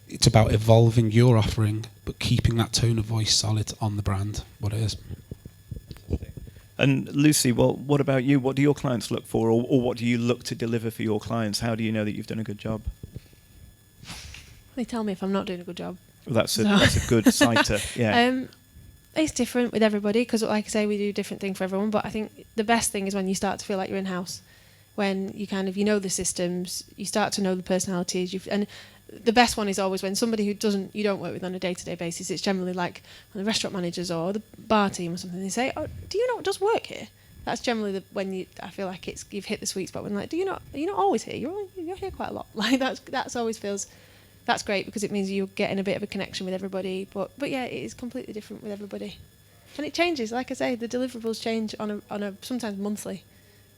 it's about evolving your offering, but keeping that tone of voice solid on the brand, what it is. And Lucy, well, what about you? What do your clients look for, or what do you look to deliver for your clients? How do you know that you've done a good job? They tell me if I'm not doing a good job. Well, that's a good cider. Yeah. It's different with everybody because, like I say, we do different thing for everyone. But I think the best thing is when you start to feel like you're in house, when you kind of know the systems, you start to know the personalities. And the best one is always when somebody who you don't work with on a day-to-day basis. It's generally like the restaurant managers or the bar team or something. They say, "Oh, do you know what does work here?" That's generally when I feel like you've hit the sweet spot. When like, are you not always here? You're here quite a lot. Like that's always feels. That's great because it means you're getting a bit of a connection with everybody. But yeah, it is completely different with everybody, and it changes. Like I say, the deliverables change on a sometimes monthly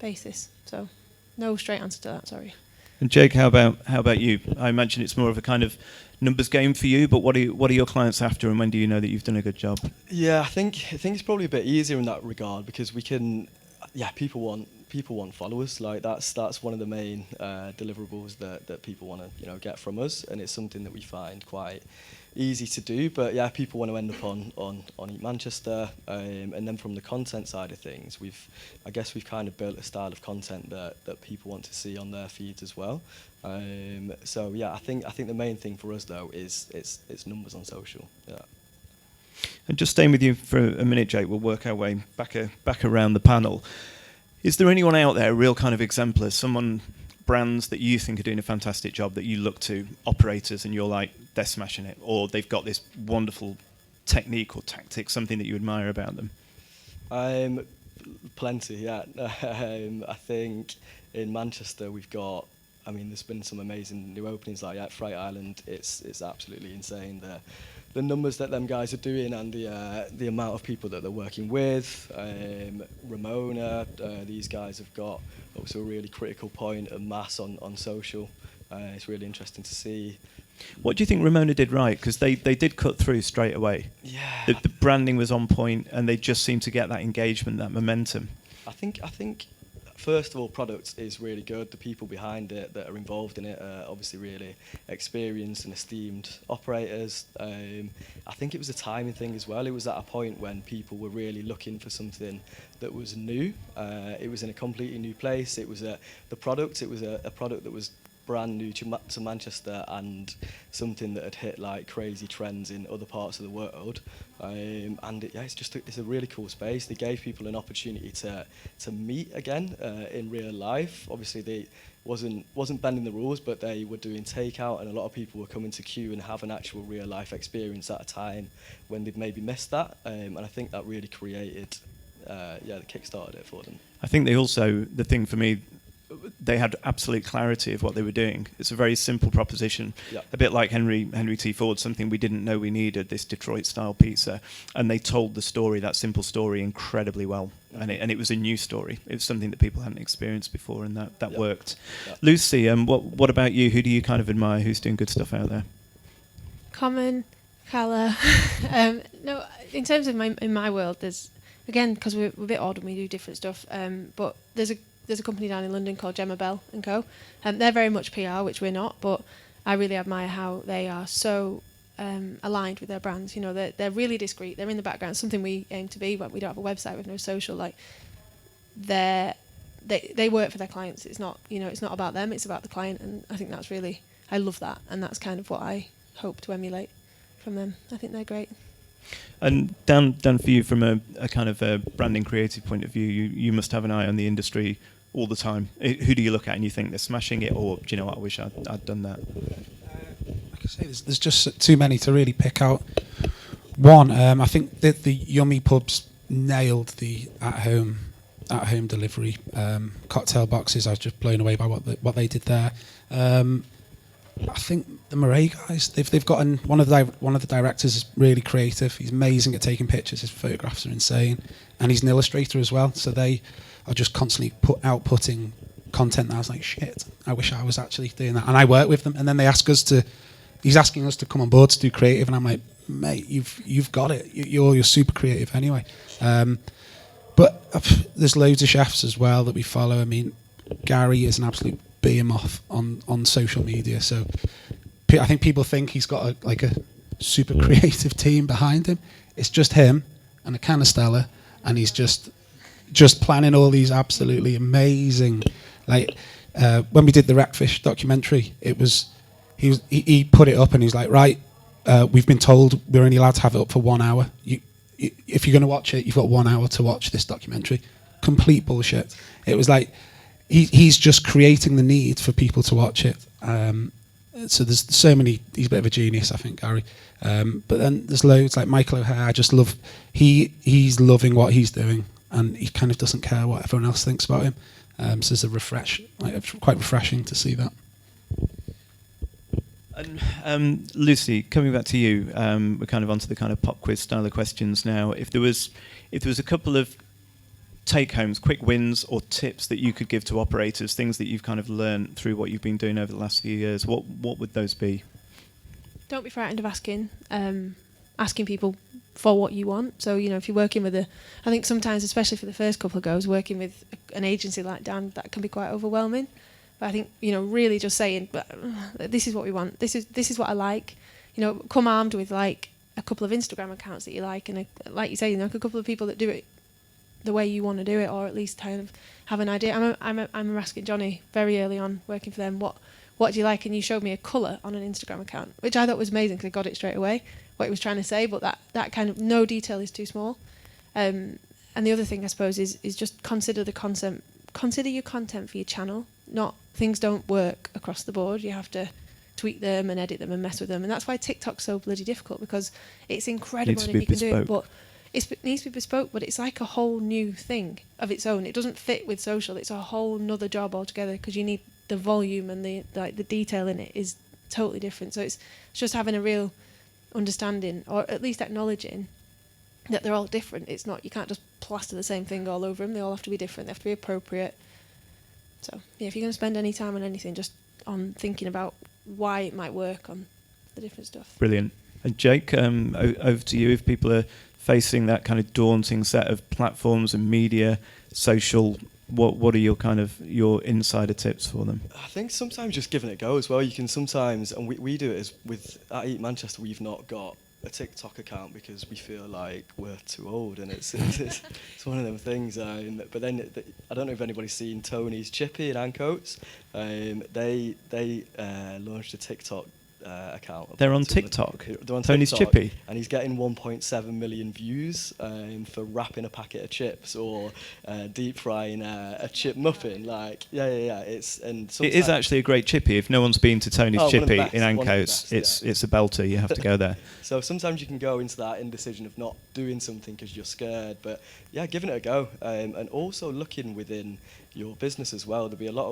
basis. So, no straight answer to that. Sorry. And Jake, how about you? I imagine it's more of a kind of numbers game for you. But what are your clients after, and when do you know that you've done a good job? Yeah, I think it's probably a bit easier in that regard because we can. Yeah, people want followers. Like that's one of the main deliverables that people want to get from us, and it's something that we find quite easy to do. But yeah, people want to end up on Eat Manchester, and then from the content side of things, I guess we've kind of built a style of content that people want to see on their feeds as well. So yeah, I think the main thing for us though is it's numbers on social. Yeah. And just staying with you for a minute, Jake, we'll work our way back around the panel. Is there anyone out there, a real kind of exemplar, brands that you think are doing a fantastic job that you look to, operators, and you're like, they're smashing it, or they've got this wonderful technique or tactic, something that you admire about them? Plenty, yeah. I think in Manchester we've got, there's been some amazing new openings like at Fright Island. It's absolutely insane. The numbers that them guys are doing and the amount of people that they're working with. Ramona, these guys have got also a really critical point of mass on social. It's really interesting to see. What do you think Ramona did right? Because they did cut through straight away. Yeah. The branding was on point, and they just seemed to get that engagement, that momentum. I think first of all, product is really good. The people behind it that are involved in it are obviously really experienced and esteemed operators. I think it was a timing thing as well. It was at a point when people were really looking for something that was new. It was in a completely new place. It was a product that was brand new to Manchester and something that had hit like crazy trends in other parts of the world. It's a really cool space. They gave people an opportunity to meet again in real life. Obviously, they wasn't bending the rules, but they were doing takeout, and a lot of people were coming to queue and have an actual real life experience at a time when they'd maybe missed that. And I think that really created, that kickstarted it for them. I think they also, the thing for me, they had absolute clarity of what they were doing. It's a very simple proposition, a bit like Henry T. Ford, something we didn't know we needed, this Detroit-style pizza, and they told the story, that simple story, incredibly well. And it was a new story. It was something that people hadn't experienced before, and that worked. Lucy, what about you? Who do you kind of admire? Who's doing good stuff out there? Common, Cala. No, in terms of in my world, there's, again, because we're a bit odd and we do different stuff, but there's a company down in London called Gemma Bell & Co. They're very much PR, which we're not, but I really admire how they are so aligned with their brands. They're really discreet. They're in the background, something we aim to be, but we don't have a website with no social. Like, they work for their clients. It's not, it's not about them, it's about the client, and I think that's really, I love that, and that's kind of what I hope to emulate from them. I think they're great. And Dan, for you, from a kind of a branding creative point of view, you must have an eye on the industry all the time. Who do you look at and you think they're smashing it, or do you know what, I wish I'd done that? Like I say, there's just too many to really pick out. One, I think that the Yummy Pubs nailed the at-home delivery cocktail boxes. I was just blown away by what they did there. I think the Murray guys, they've gotten one of the directors is really creative. He's amazing at taking pictures. His photographs are insane, and he's an illustrator as well. So they are just constantly outputting content. And I was like, shit, I wish I was actually doing that. And I work with them, and then he's asking us to come on board to do creative, and I'm like, mate, you've got it. You're super creative anyway. But there's loads of chefs as well that we follow. I mean, Gary is an absolute behemoth on social media. So I think people think he's got a super creative team behind him. It's just him and a can of Stella, and he's just just planning all these absolutely amazing, like when we did the Ratfish documentary, he put it up and he's like, right, we've been told we're only allowed to have it up for 1 hour. If you're going to watch it, you've got 1 hour to watch this documentary. Complete bullshit. It was like he's just creating the need for people to watch it. So there's so many. He's a bit of a genius, I think, Gary. But then there's loads like Michael O'Hare. I just love. He's loving what he's doing, and he kind of doesn't care what everyone else thinks about him. So there's it's quite refreshing to see that. And Lucy, coming back to you, we're kind of onto the kind of pop quiz style of questions now. If there was a couple of take-homes, quick wins, or tips that you could give to operators, things that you've kind of learned through what you've been doing over the last few years, what would those be? Don't be frightened of asking people for what you want. So, if you're working with I think sometimes, especially for the first couple of goes, working with an agency like Dan, that can be quite overwhelming. But I think, really just saying, this is what we want, this is what I like. Come armed with like a couple of Instagram accounts that you like, and like you say, a couple of people that do it the way you want to do it, or at least kind of have an idea. I remember asking Johnny very early on working for them, what do you like? And you showed me a colour on an Instagram account, which I thought was amazing because I got it straight away, what he was trying to say, but that kind of no detail is too small. And the other thing, I suppose, is just consider the content. Consider your content for your channel. Not things don't work across the board. You have to tweak them and edit them and mess with them. And that's why TikTok's so bloody difficult, because it's incredible if you can do it, but it needs to be bespoke, but it's like a whole new thing of its own. It doesn't fit with social. It's a whole nother job altogether, because you need the volume and the detail in it is totally different. So it's just having a real understanding, or at least acknowledging that they're all different. It's not, you can't just plaster the same thing all over them. They all have to be different. They have to be appropriate. So yeah, if you're going to spend any time on anything, just on thinking about why it might work on the different stuff. Brilliant. And Jake, over to you. If people are facing that kind of daunting set of platforms and media, social, what are your insider tips for them? I think sometimes just giving it a go as well. You can sometimes, and we do it at Eat Manchester, we've not got a TikTok account because we feel like we're too old, and it's one of them things. But then I don't know if anybody's seen Tony's Chippy and Ancoats. They launched a TikTok account. They're on TikTok. They're on Tony's TikTok, Chippy, and he's getting 1.7 million views for wrapping a packet of chips or deep frying a chip muffin. Like, yeah. It is actually a great chippy. If no one's been to Tony's Chippy in Ancoats, best, it's a belter. You have to go there. So sometimes you can go into that indecision of not doing something because you're scared, but yeah, giving it a go, and also looking within your business as well. There'll be a lot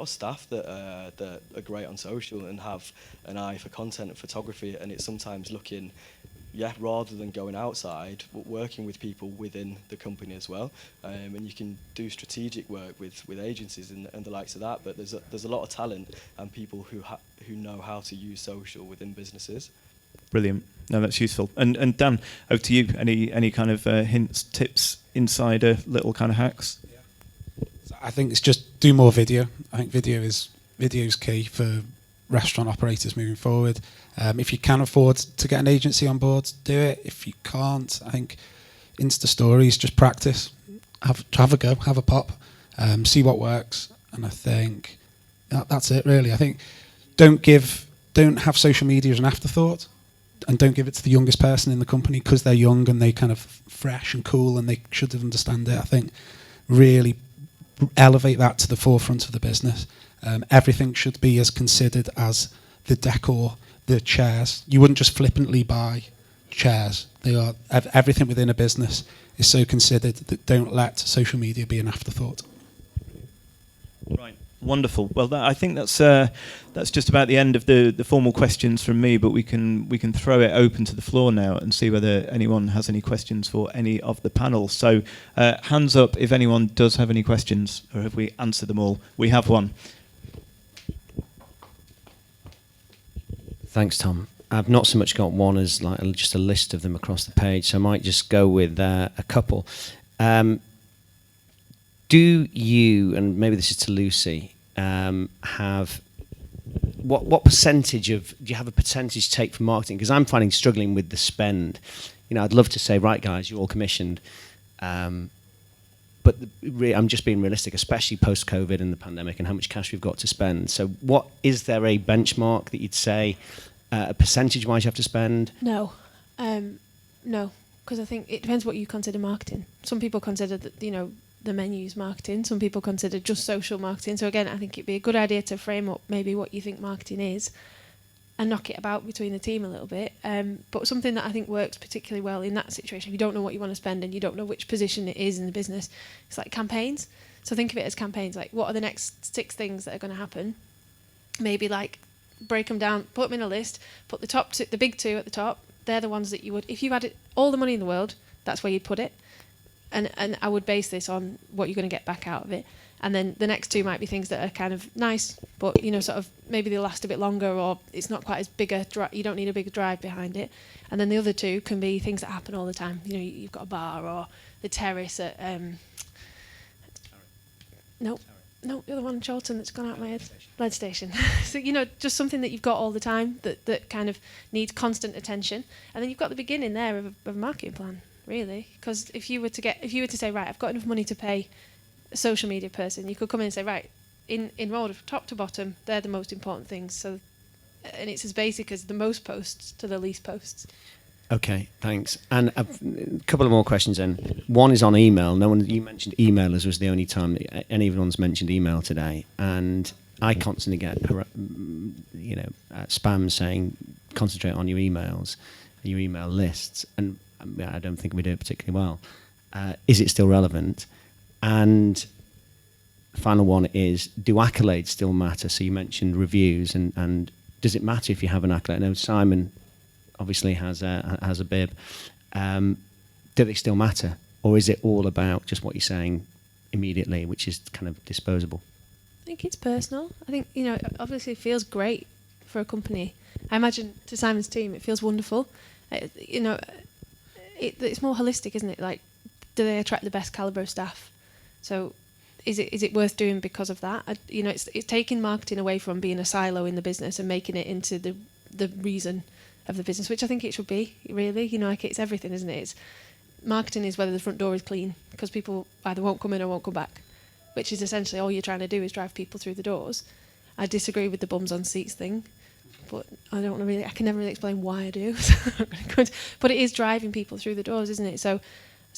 of staff that are great on social and have an eye for content and photography, and it's sometimes looking, rather than going outside, working with people within the company as well. And you can do strategic work with agencies and the likes of that. But there's a lot of talent and people who know how to use social within businesses. Brilliant. No, that's useful. And Dan, over to you. Any kind of hints, tips, insider, little kind of hacks? I think it's just do more video. I think video is key for restaurant operators moving forward. If you can afford to get an agency on board, do it. If you can't, I think Insta stories, just practice. Have a go, have a pop, see what works. And I think that's it really. I think don't have social media as an afterthought, and don't give it to the youngest person in the company because they're young and they kind of fresh and cool and they should understand it. I think really elevate that to the forefront of the business. Everything should be as considered as the decor, the chairs. You wouldn't just flippantly buy chairs. Everything within a business is so considered that don't let social media be an afterthought. Right. Wonderful. Well, I think that's just about the end of the formal questions from me, but we can throw it open to the floor now and see whether anyone has any questions for any of the panel. So hands up if anyone does have any questions, or have we answered them all? We have one. Thanks, Tom. I've not so much got one as like just a list of them across the page, so I might just go with a couple. Do you, and maybe this is to Lucy, have what percentage do you have a percentage take for marketing? Because I'm struggling with the spend. I'd love to say, right, guys, you're all commissioned. but I'm just being realistic, especially post-COVID and the pandemic and how much cash we've got to spend. So what is there a benchmark that you'd say, a percentage-wise you have to spend? No, no, because I think it depends what you consider marketing. Some people consider that, the menus marketing. Some people consider just social marketing. So again, I think it'd be a good idea to frame up maybe what you think marketing is and knock it about between the team a little bit. But something that I think works particularly well in that situation, if you don't know what you want to spend and you don't know which position it is in the business, it's like campaigns. So think of it as campaigns, like what are the next 6 things that are going to happen? Maybe like break them down, put them in a list, put the big 2 at the top. They're the ones that you would, if you had all the money in the world, that's where you'd put it. And I would base this on what you're going to get back out of it. And then the next 2 might be things that are kind of nice, but, sort of maybe they'll last a bit longer, or it's not quite as big you don't need a big drive behind it. And then the other 2 can be things that happen all the time. You've got a bar or the terrace at... No, the other one in Charlton that's gone out of my head. Lead station. So, just something that you've got all the time that kind of needs constant attention. And then you've got the beginning there of a marketing plan, really. Because if you were to say, right, I've got enough money to pay a social media person, you could come in and say, right, in order of top to bottom, they're the most important things. So, and it's as basic as the most posts to the least posts. Okay, thanks. And a couple of more questions then. One is on email. You mentioned email as was the only time that anyone's mentioned email today. And I constantly get, spam saying, concentrate on your emails, your email lists. And I don't think we do it particularly well. Is it still relevant? And the final one is, do accolades still matter? So you mentioned reviews, and does it matter if you have an accolade? I know Simon obviously has a bib. Do they still matter? Or is it all about just what you're saying immediately, which is kind of disposable? I think it's personal. I think, obviously it feels great for a company. I imagine to Simon's team, it feels wonderful. It's more holistic, isn't it? Like, do they attract the best calibre of staff? So is it worth doing because of that? It's taking marketing away from being a silo in the business and making it into the reason of the business, which I think it should be, really. Like, it's everything, isn't it? Marketing is whether the front door is clean, because people either won't come in or won't come back, which is essentially all you're trying to do is drive people through the doors. I disagree with the bums on seats thing, but I can never really explain why I do. But it is driving people through the doors, isn't it? So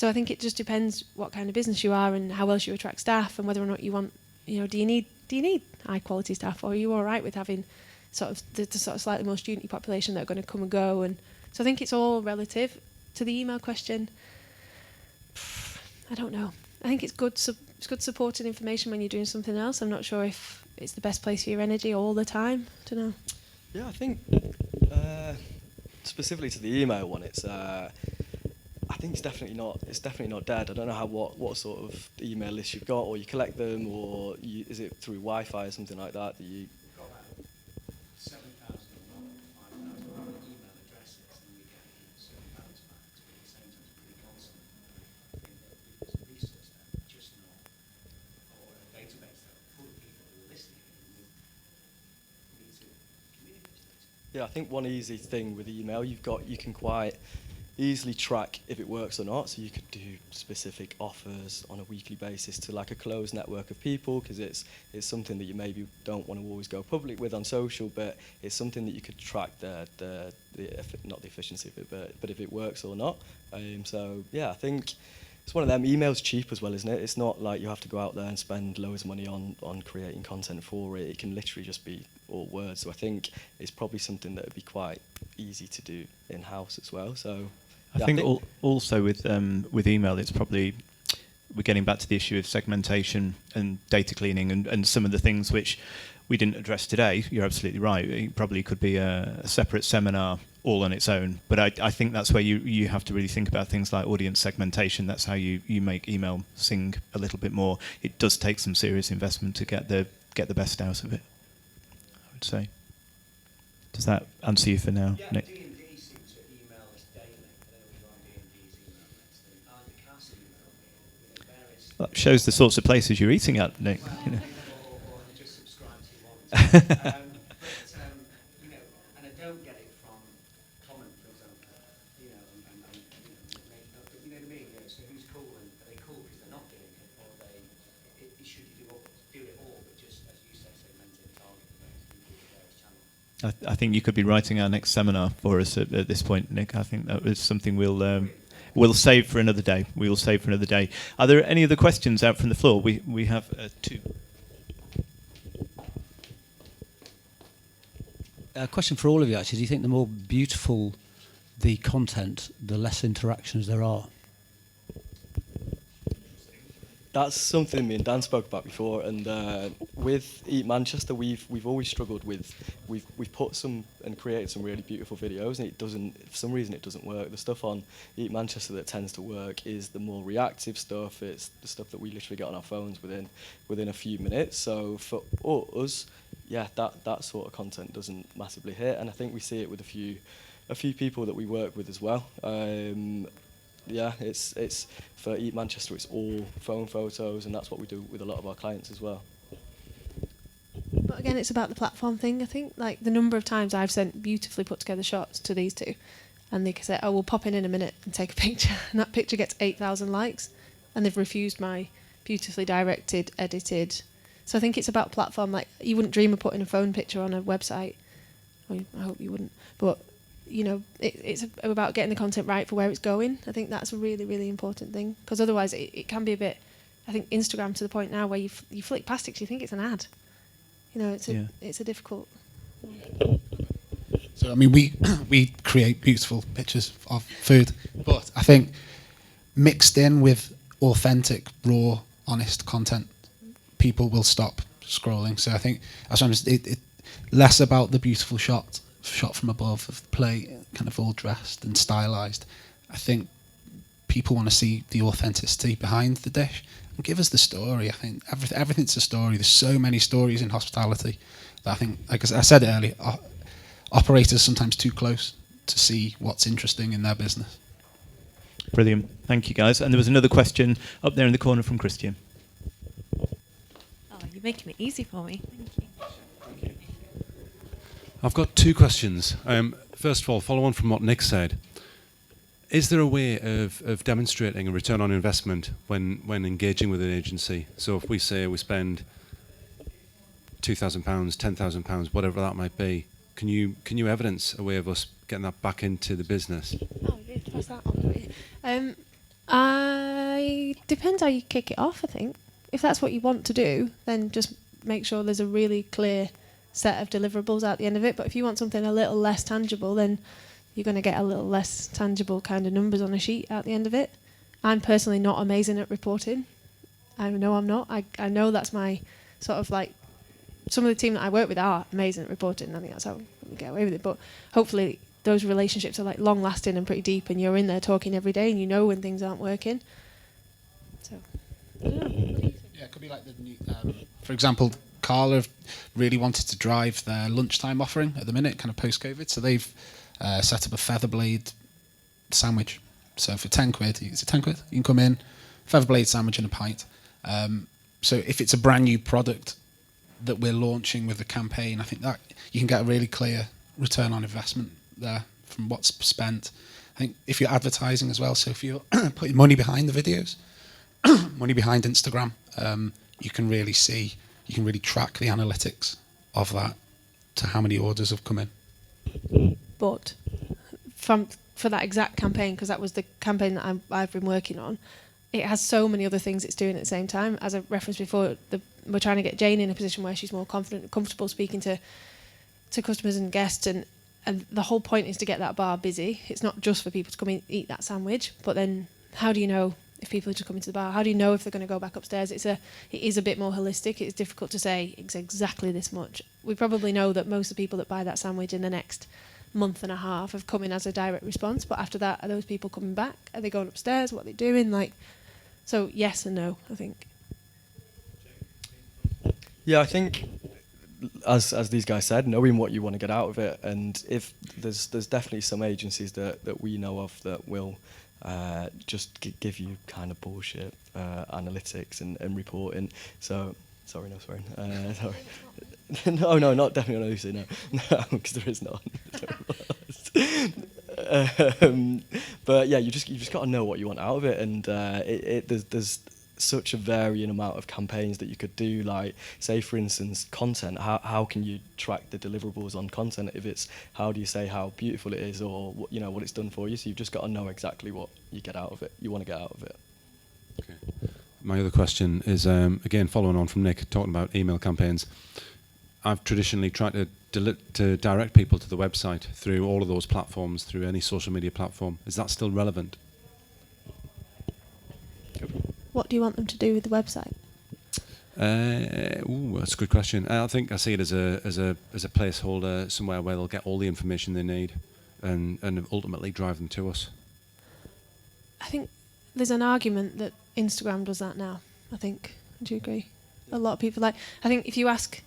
I think it just depends what kind of business you are and how else you attract staff, and whether or not you want, do you need high quality staff, or are you all right with having sort of the sort of slightly more student population that are going to come and go? And so I think it's all relative. To the email question, I don't know. I think it's good supporting information when you're doing something else. I'm not sure if it's the best place for your energy all the time. I don't know. Yeah, I think specifically to the email one, I think it's definitely not dead. I don't know what sort of email list you've got, or you collect them, or is it through Wi-Fi or something like that you? Yeah, I think one easy thing with email, you can quite easily track if it works or not. So you could do specific offers on a weekly basis to like a closed network of people, because it's something that you maybe don't want to always go public with on social, but it's something that you could track not the efficiency of it, but if it works or not. So yeah, I think it's one of them. Email's cheap as well, isn't it? It's not like you have to go out there and spend loads of money on creating content for it. It can literally just be all words. So I think it's probably something that would be quite easy to do in-house as well. So I think also with email, it's probably, we're getting back to the issue of segmentation and data cleaning and some of the things which we didn't address today. You're absolutely right. It probably could be a separate seminar all on its own. But I think that's where you have to really think about things like audience segmentation. That's how you make email sing a little bit more. It does take some serious investment to get the best out of it, I would say. Does that answer you for now, Yeah, Nick? D&D seem to email us daily. I don't know if you're on D&D's email list. Alan de Cass emailed me with various... That shows the sorts of places you're eating at, Nick. Well, You know. or just subscribe to one. And I don't get it from comment, for example. And what I mean? So who's cool, and are they cool because they're not doing it, or I think you could be writing our next seminar for us at this point, Nick. I think that was something we'll save for another day. We will save for another day. Are there any other questions out from the floor? We have two. A question for all of you, actually. Do you think the more beautiful the content, the less interactions there are? That's something me and Dan spoke about before, and with Eat Manchester, we've always struggled with we've put some and created some really beautiful videos, and it doesn't, for some reason, it doesn't work. The stuff on Eat Manchester that tends to work is the more reactive stuff. It's the stuff that we literally get on our phones within a few minutes. So for us, yeah, that sort of content doesn't massively hit, and I think we see it with a few people that we work with as well. Yeah, it's for Eat Manchester, it's all phone photos, and that's what we do with a lot of our clients as well. But again, it's about the platform thing, I think. Like, the number of times I've sent beautifully put together shots to these two, and they can say, oh, we'll pop in a minute and take a picture, and that picture gets 8,000 likes, and they've refused my beautifully directed, edited. So I think it's about platform. Like, you wouldn't dream of putting a phone picture on a website. Well, I hope you wouldn't. But you know, it's about getting the content right for where it's going. I think that's a really, really important thing, because otherwise it can be a bit, I think, Instagram to the point now where you flick past it 'cause you think it's an ad. You know, it's a difficult. So, I mean, we create beautiful pictures of food, but I think mixed in with authentic, raw, honest content, people will stop scrolling. So I think it less about the beautiful shot from above of the plate, kind of all dressed and stylized. I think people want to see the authenticity behind the dish and give us the story. I think everything's a story. There's so many stories in hospitality that I think, like I said earlier, operators sometimes too close to see what's interesting in their business. Brilliant. Thank you, guys. And there was another question up there in the corner from Christian. Oh, you're making it easy for me. Thank you. I've got two questions. First of all, follow on from what Nick said. Is there a way of demonstrating a return on investment when engaging with an agency? So if we say we spend £2,000, £10,000, whatever that might be, can you evidence a way of us getting that back into the business? Oh, yeah, pass that on. Depends how you kick it off, I think. If that's what you want to do, then just make sure there's a really clear set of deliverables at the end of it. But if you want something a little less tangible, then you're going to get a little less tangible kind of numbers on a sheet at the end of it. I'm personally not amazing at reporting. I know I'm not. I know that's my sort of, like, some of the team that I work with are amazing at reporting. I think that's how we get away with it. But hopefully those relationships are, like, long lasting and pretty deep, and you're in there talking every day and you know when things aren't working. So I don't know. What do you think? Yeah, it could be like the new, for example, Carla really wanted to drive their lunchtime offering at the minute, kind of post-COVID. So they've set up a feather blade sandwich. So for £10, is it £10? You can come in, feather blade sandwich and a pint. So if it's a brand new product that we're launching with the campaign, I think that you can get a really clear return on investment there from what's spent. I think if you're advertising as well, so if you're putting money behind the videos, money behind Instagram, you can really see, you can really track the analytics of that to how many orders have come in. But for that exact campaign, because that was the campaign that I've been working on, it has so many other things it's doing at the same time. As I referenced before, we're trying to get Jane in a position where she's more confident and comfortable speaking to customers and guests, and the whole point is to get that bar busy. It's not just for people to come in and eat that sandwich, but then how do you know if people are just coming to the bar? How do you know if they're going to go back upstairs? It is a bit more holistic. It's difficult to say it's exactly this much. We probably know that most of the people that buy that sandwich in the next month and a half have come in as a direct response, but after that, are those people coming back? Are they going upstairs? What are they doing? So yes and no, I think. Yeah, I think, as these guys said, knowing what you want to get out of it, and if there's definitely some agencies that we know of that will just give you kind of bullshit analytics and reporting. So sorry, no swearing. Sorry. No, not definitely not Lucy. No, because there is none. But yeah, you just got to know what you want out of it, and there's such a varying amount of campaigns that you could do. Like, say for instance, content. How can you track the deliverables on content? If it's, how do you say how beautiful it is, or what, you know, what it's done for you? So you've just got to know exactly what you get out of it. You want to get out of it. Okay. My other question is, again, following on from Nick talking about email campaigns. I've traditionally tried to direct people to the website through all of those platforms, through any social media platform. Is that still relevant? What do you want them to do with the website? That's a good question. I think I see it as a placeholder somewhere where they'll get all the information they need, and ultimately drive them to us. I think there's an argument that Instagram does that now. I think. Do you agree? A lot of people I think if you ask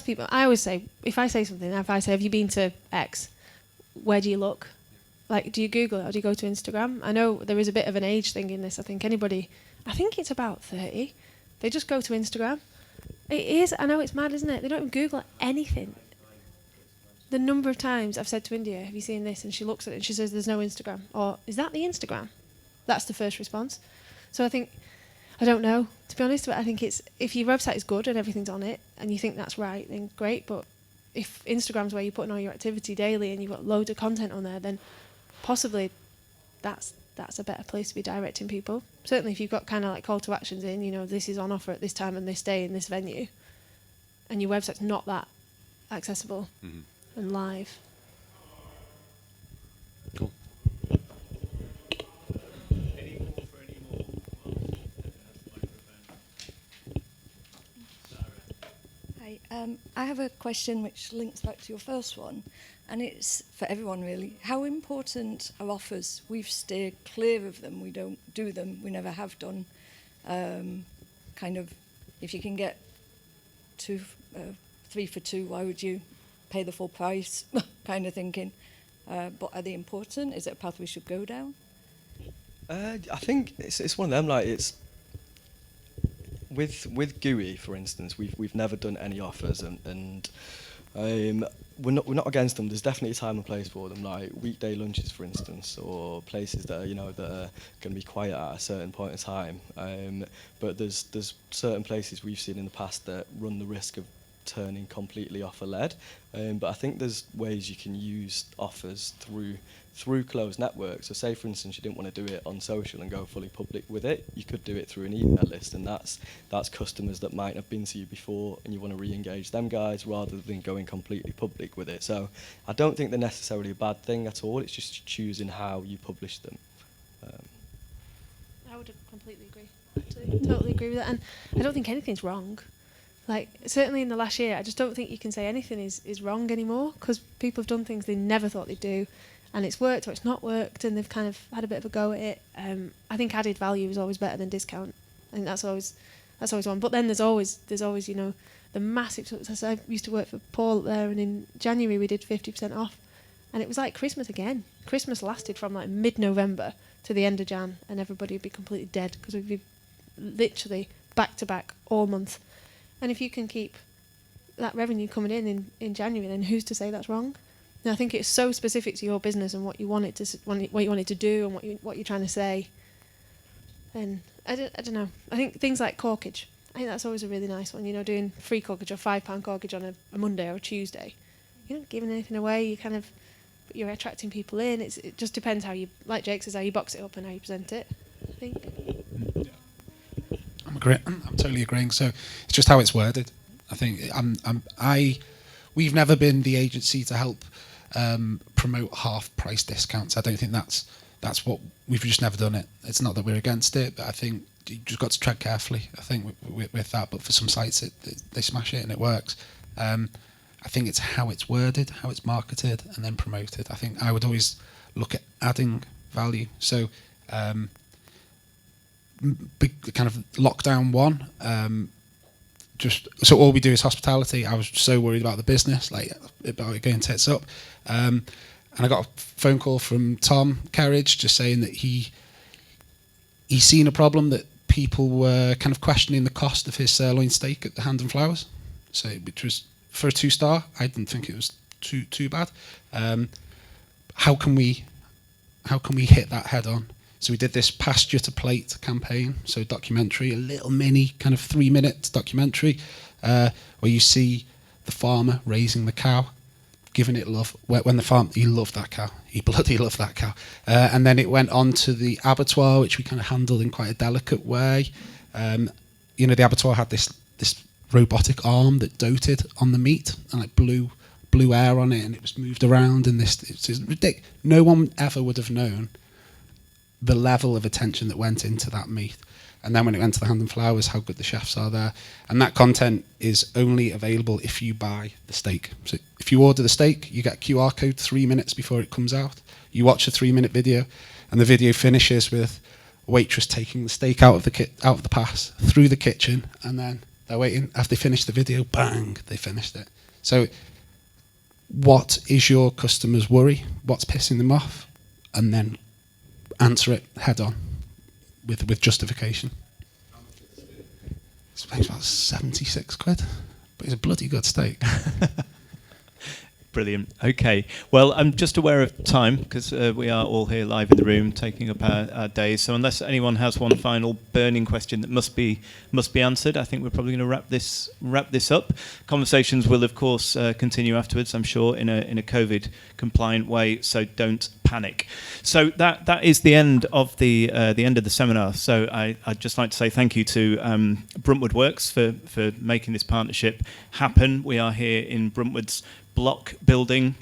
people, I always say, if I say something, if I say, have you been to X, where do you look? Like, do you Google it or do you go to Instagram? I know there is a bit of an age thing in this. I think it's about 30. They just go to Instagram. It is, I know it's mad, isn't it? They don't even Google anything. The number of times I've said to India, have you seen this? And she looks at it and she says, there's no Instagram. Or, is that the Instagram? That's the first response. So I don't know, to be honest, but I think it's, if your website is good and everything's on it and you think that's right, then great. But if Instagram's where you're putting all your activity daily and you've got loads of content on there, then possibly that's a better place to be directing people. Certainly if you've got kind of like call to actions in, you know, this is on offer at this time and this day in this venue, and your website's not that accessible and live. Cool. Hi, I have a question which links back to your first one, and it's for everyone really. How important are offers? We've steered clear of them. We don't do them. We never have done. Kind of, if you can get 3 for 2, why would you pay the full price? Kind of thinking. But are they important? Is it a path we should go down? I think it's one of them. Like, it's with GUI, for instance, we've never done any offers, and we're not against them. There's definitely a time and place for them, like weekday lunches, for instance, or places that are, that are going to be quiet at a certain point in time. But there's certain places we've seen in the past that run the risk of turning completely offer-led. But I think there's ways you can use offers through closed networks. So say, for instance, you didn't want to do it on social and go fully public with it, you could do it through an email list, and that's customers that might have been to you before, and you want to re-engage them guys rather than going completely public with it. So I don't think they're necessarily a bad thing at all. It's just choosing how you publish them. I would completely agree. Actually, totally agree with that, and I don't think anything's wrong. Like, certainly in the last year, I just don't think you can say anything is wrong anymore, because people have done things they never thought they'd do, and it's worked or it's not worked, and they've kind of had a bit of a go at it. I think added value is always better than discount. I think that's always one. But then there's always the massive success. I used to work for Paul there, and in January we did 50% off, and it was like Christmas again. Christmas lasted from like mid-November to the end of Jan, and everybody would be completely dead because we'd be literally back to back all month. And if you can keep that revenue coming in January, then who's to say that's wrong? And I think it's so specific to your business and what you want it to do and what you're trying to say. And I don't know. I think things like corkage. I think that's always a really nice one. Doing free corkage or £5 corkage on a Monday or a Tuesday. You're not giving anything away. You're attracting people in. It just depends how you, like Jake says, how you box it up and how you present it, I think. I'm totally agreeing. So it's just how it's worded. I think we've never been the agency to help promote half price discounts. I don't think that's what we've just never done it. It's not that we're against it, but I think you just got to tread carefully. I think with that, but for some sites they smash it and it works. I think it's how it's worded, how it's marketed, and then promoted. I think I would always look at adding value. So. Big kind of lockdown one. So all we do is hospitality. I was so worried about the business, about it going tits up. And I got a phone call from Tom Kerridge just saying that he's seen a problem that people were kind of questioning the cost of his sirloin steak at the Hand and Flowers. So which was for a 2-star. I didn't think it was too bad. How can we hit that head on? So we did this pasture to plate campaign, so documentary, a little mini kind of 3-minute documentary where you see the farmer raising the cow, giving it love. When the farm, he loved that cow. He bloody loved that cow. And then it went on to the abattoir, which we kind of handled in quite a delicate way. You know, the abattoir had this robotic arm that doted on the meat and like blew air on it, and it was moved around. And it's ridiculous. No one ever would have known the level of attention that went into that meat. And then when it went to the Hand and Flowers, how good the chefs are there. And that content is only available if you buy the steak. So if you order the steak, you get a QR code 3 minutes before it comes out. You watch a 3-minute video, and the video finishes with a waitress taking the steak out of the pass through the kitchen, and then they're waiting. After they finish the video, bang, they finished it. So what is your customer's worry? What's pissing them off? And then answer it head on with justification. It's about 76 quid, but it's a bloody good steak. Brilliant. Okay. Well, I'm just aware of time because we are all here live in the room taking up our days. So unless anyone has one final burning question that must be answered, I think we're probably going to wrap this up. Conversations will, of course, continue afterwards, I'm sure, in a COVID compliant way. So don't panic. So that is the end of the end of the seminar. So I'd just like to say thank you to Bruntwood Works for making this partnership happen. We are here in Bruntwood's block building,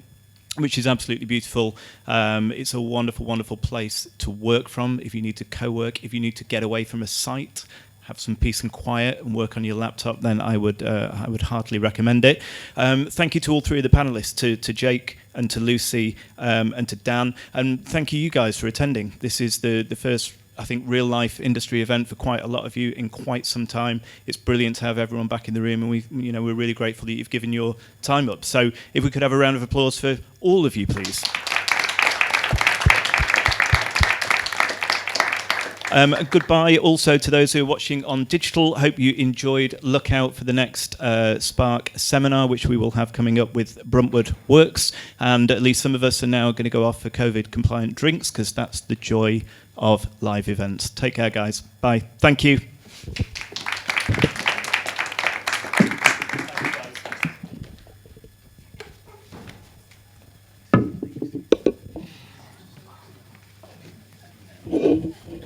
which is absolutely beautiful. It's a wonderful, wonderful place to work from. If you need to co-work, if you need to get away from a site, have some peace and quiet and work on your laptop, then I would heartily recommend it. Thank you to all three of the panelists, to Jake and to Lucy and to Dan. And thank you guys for attending. This is the first, I think, real life industry event for quite a lot of you in quite some time. It's brilliant to have everyone back in the room, and we're really grateful that you've given your time up. So if we could have a round of applause for all of you, please. Goodbye also to those who are watching on digital. Hope you enjoyed. Look out for the next Spark seminar, which we will have coming up with Bruntwood Works. And at least some of us are now going to go off for COVID compliant drinks, because that's the joy of live events. Take care, guys. Bye. Thank you. Thank you.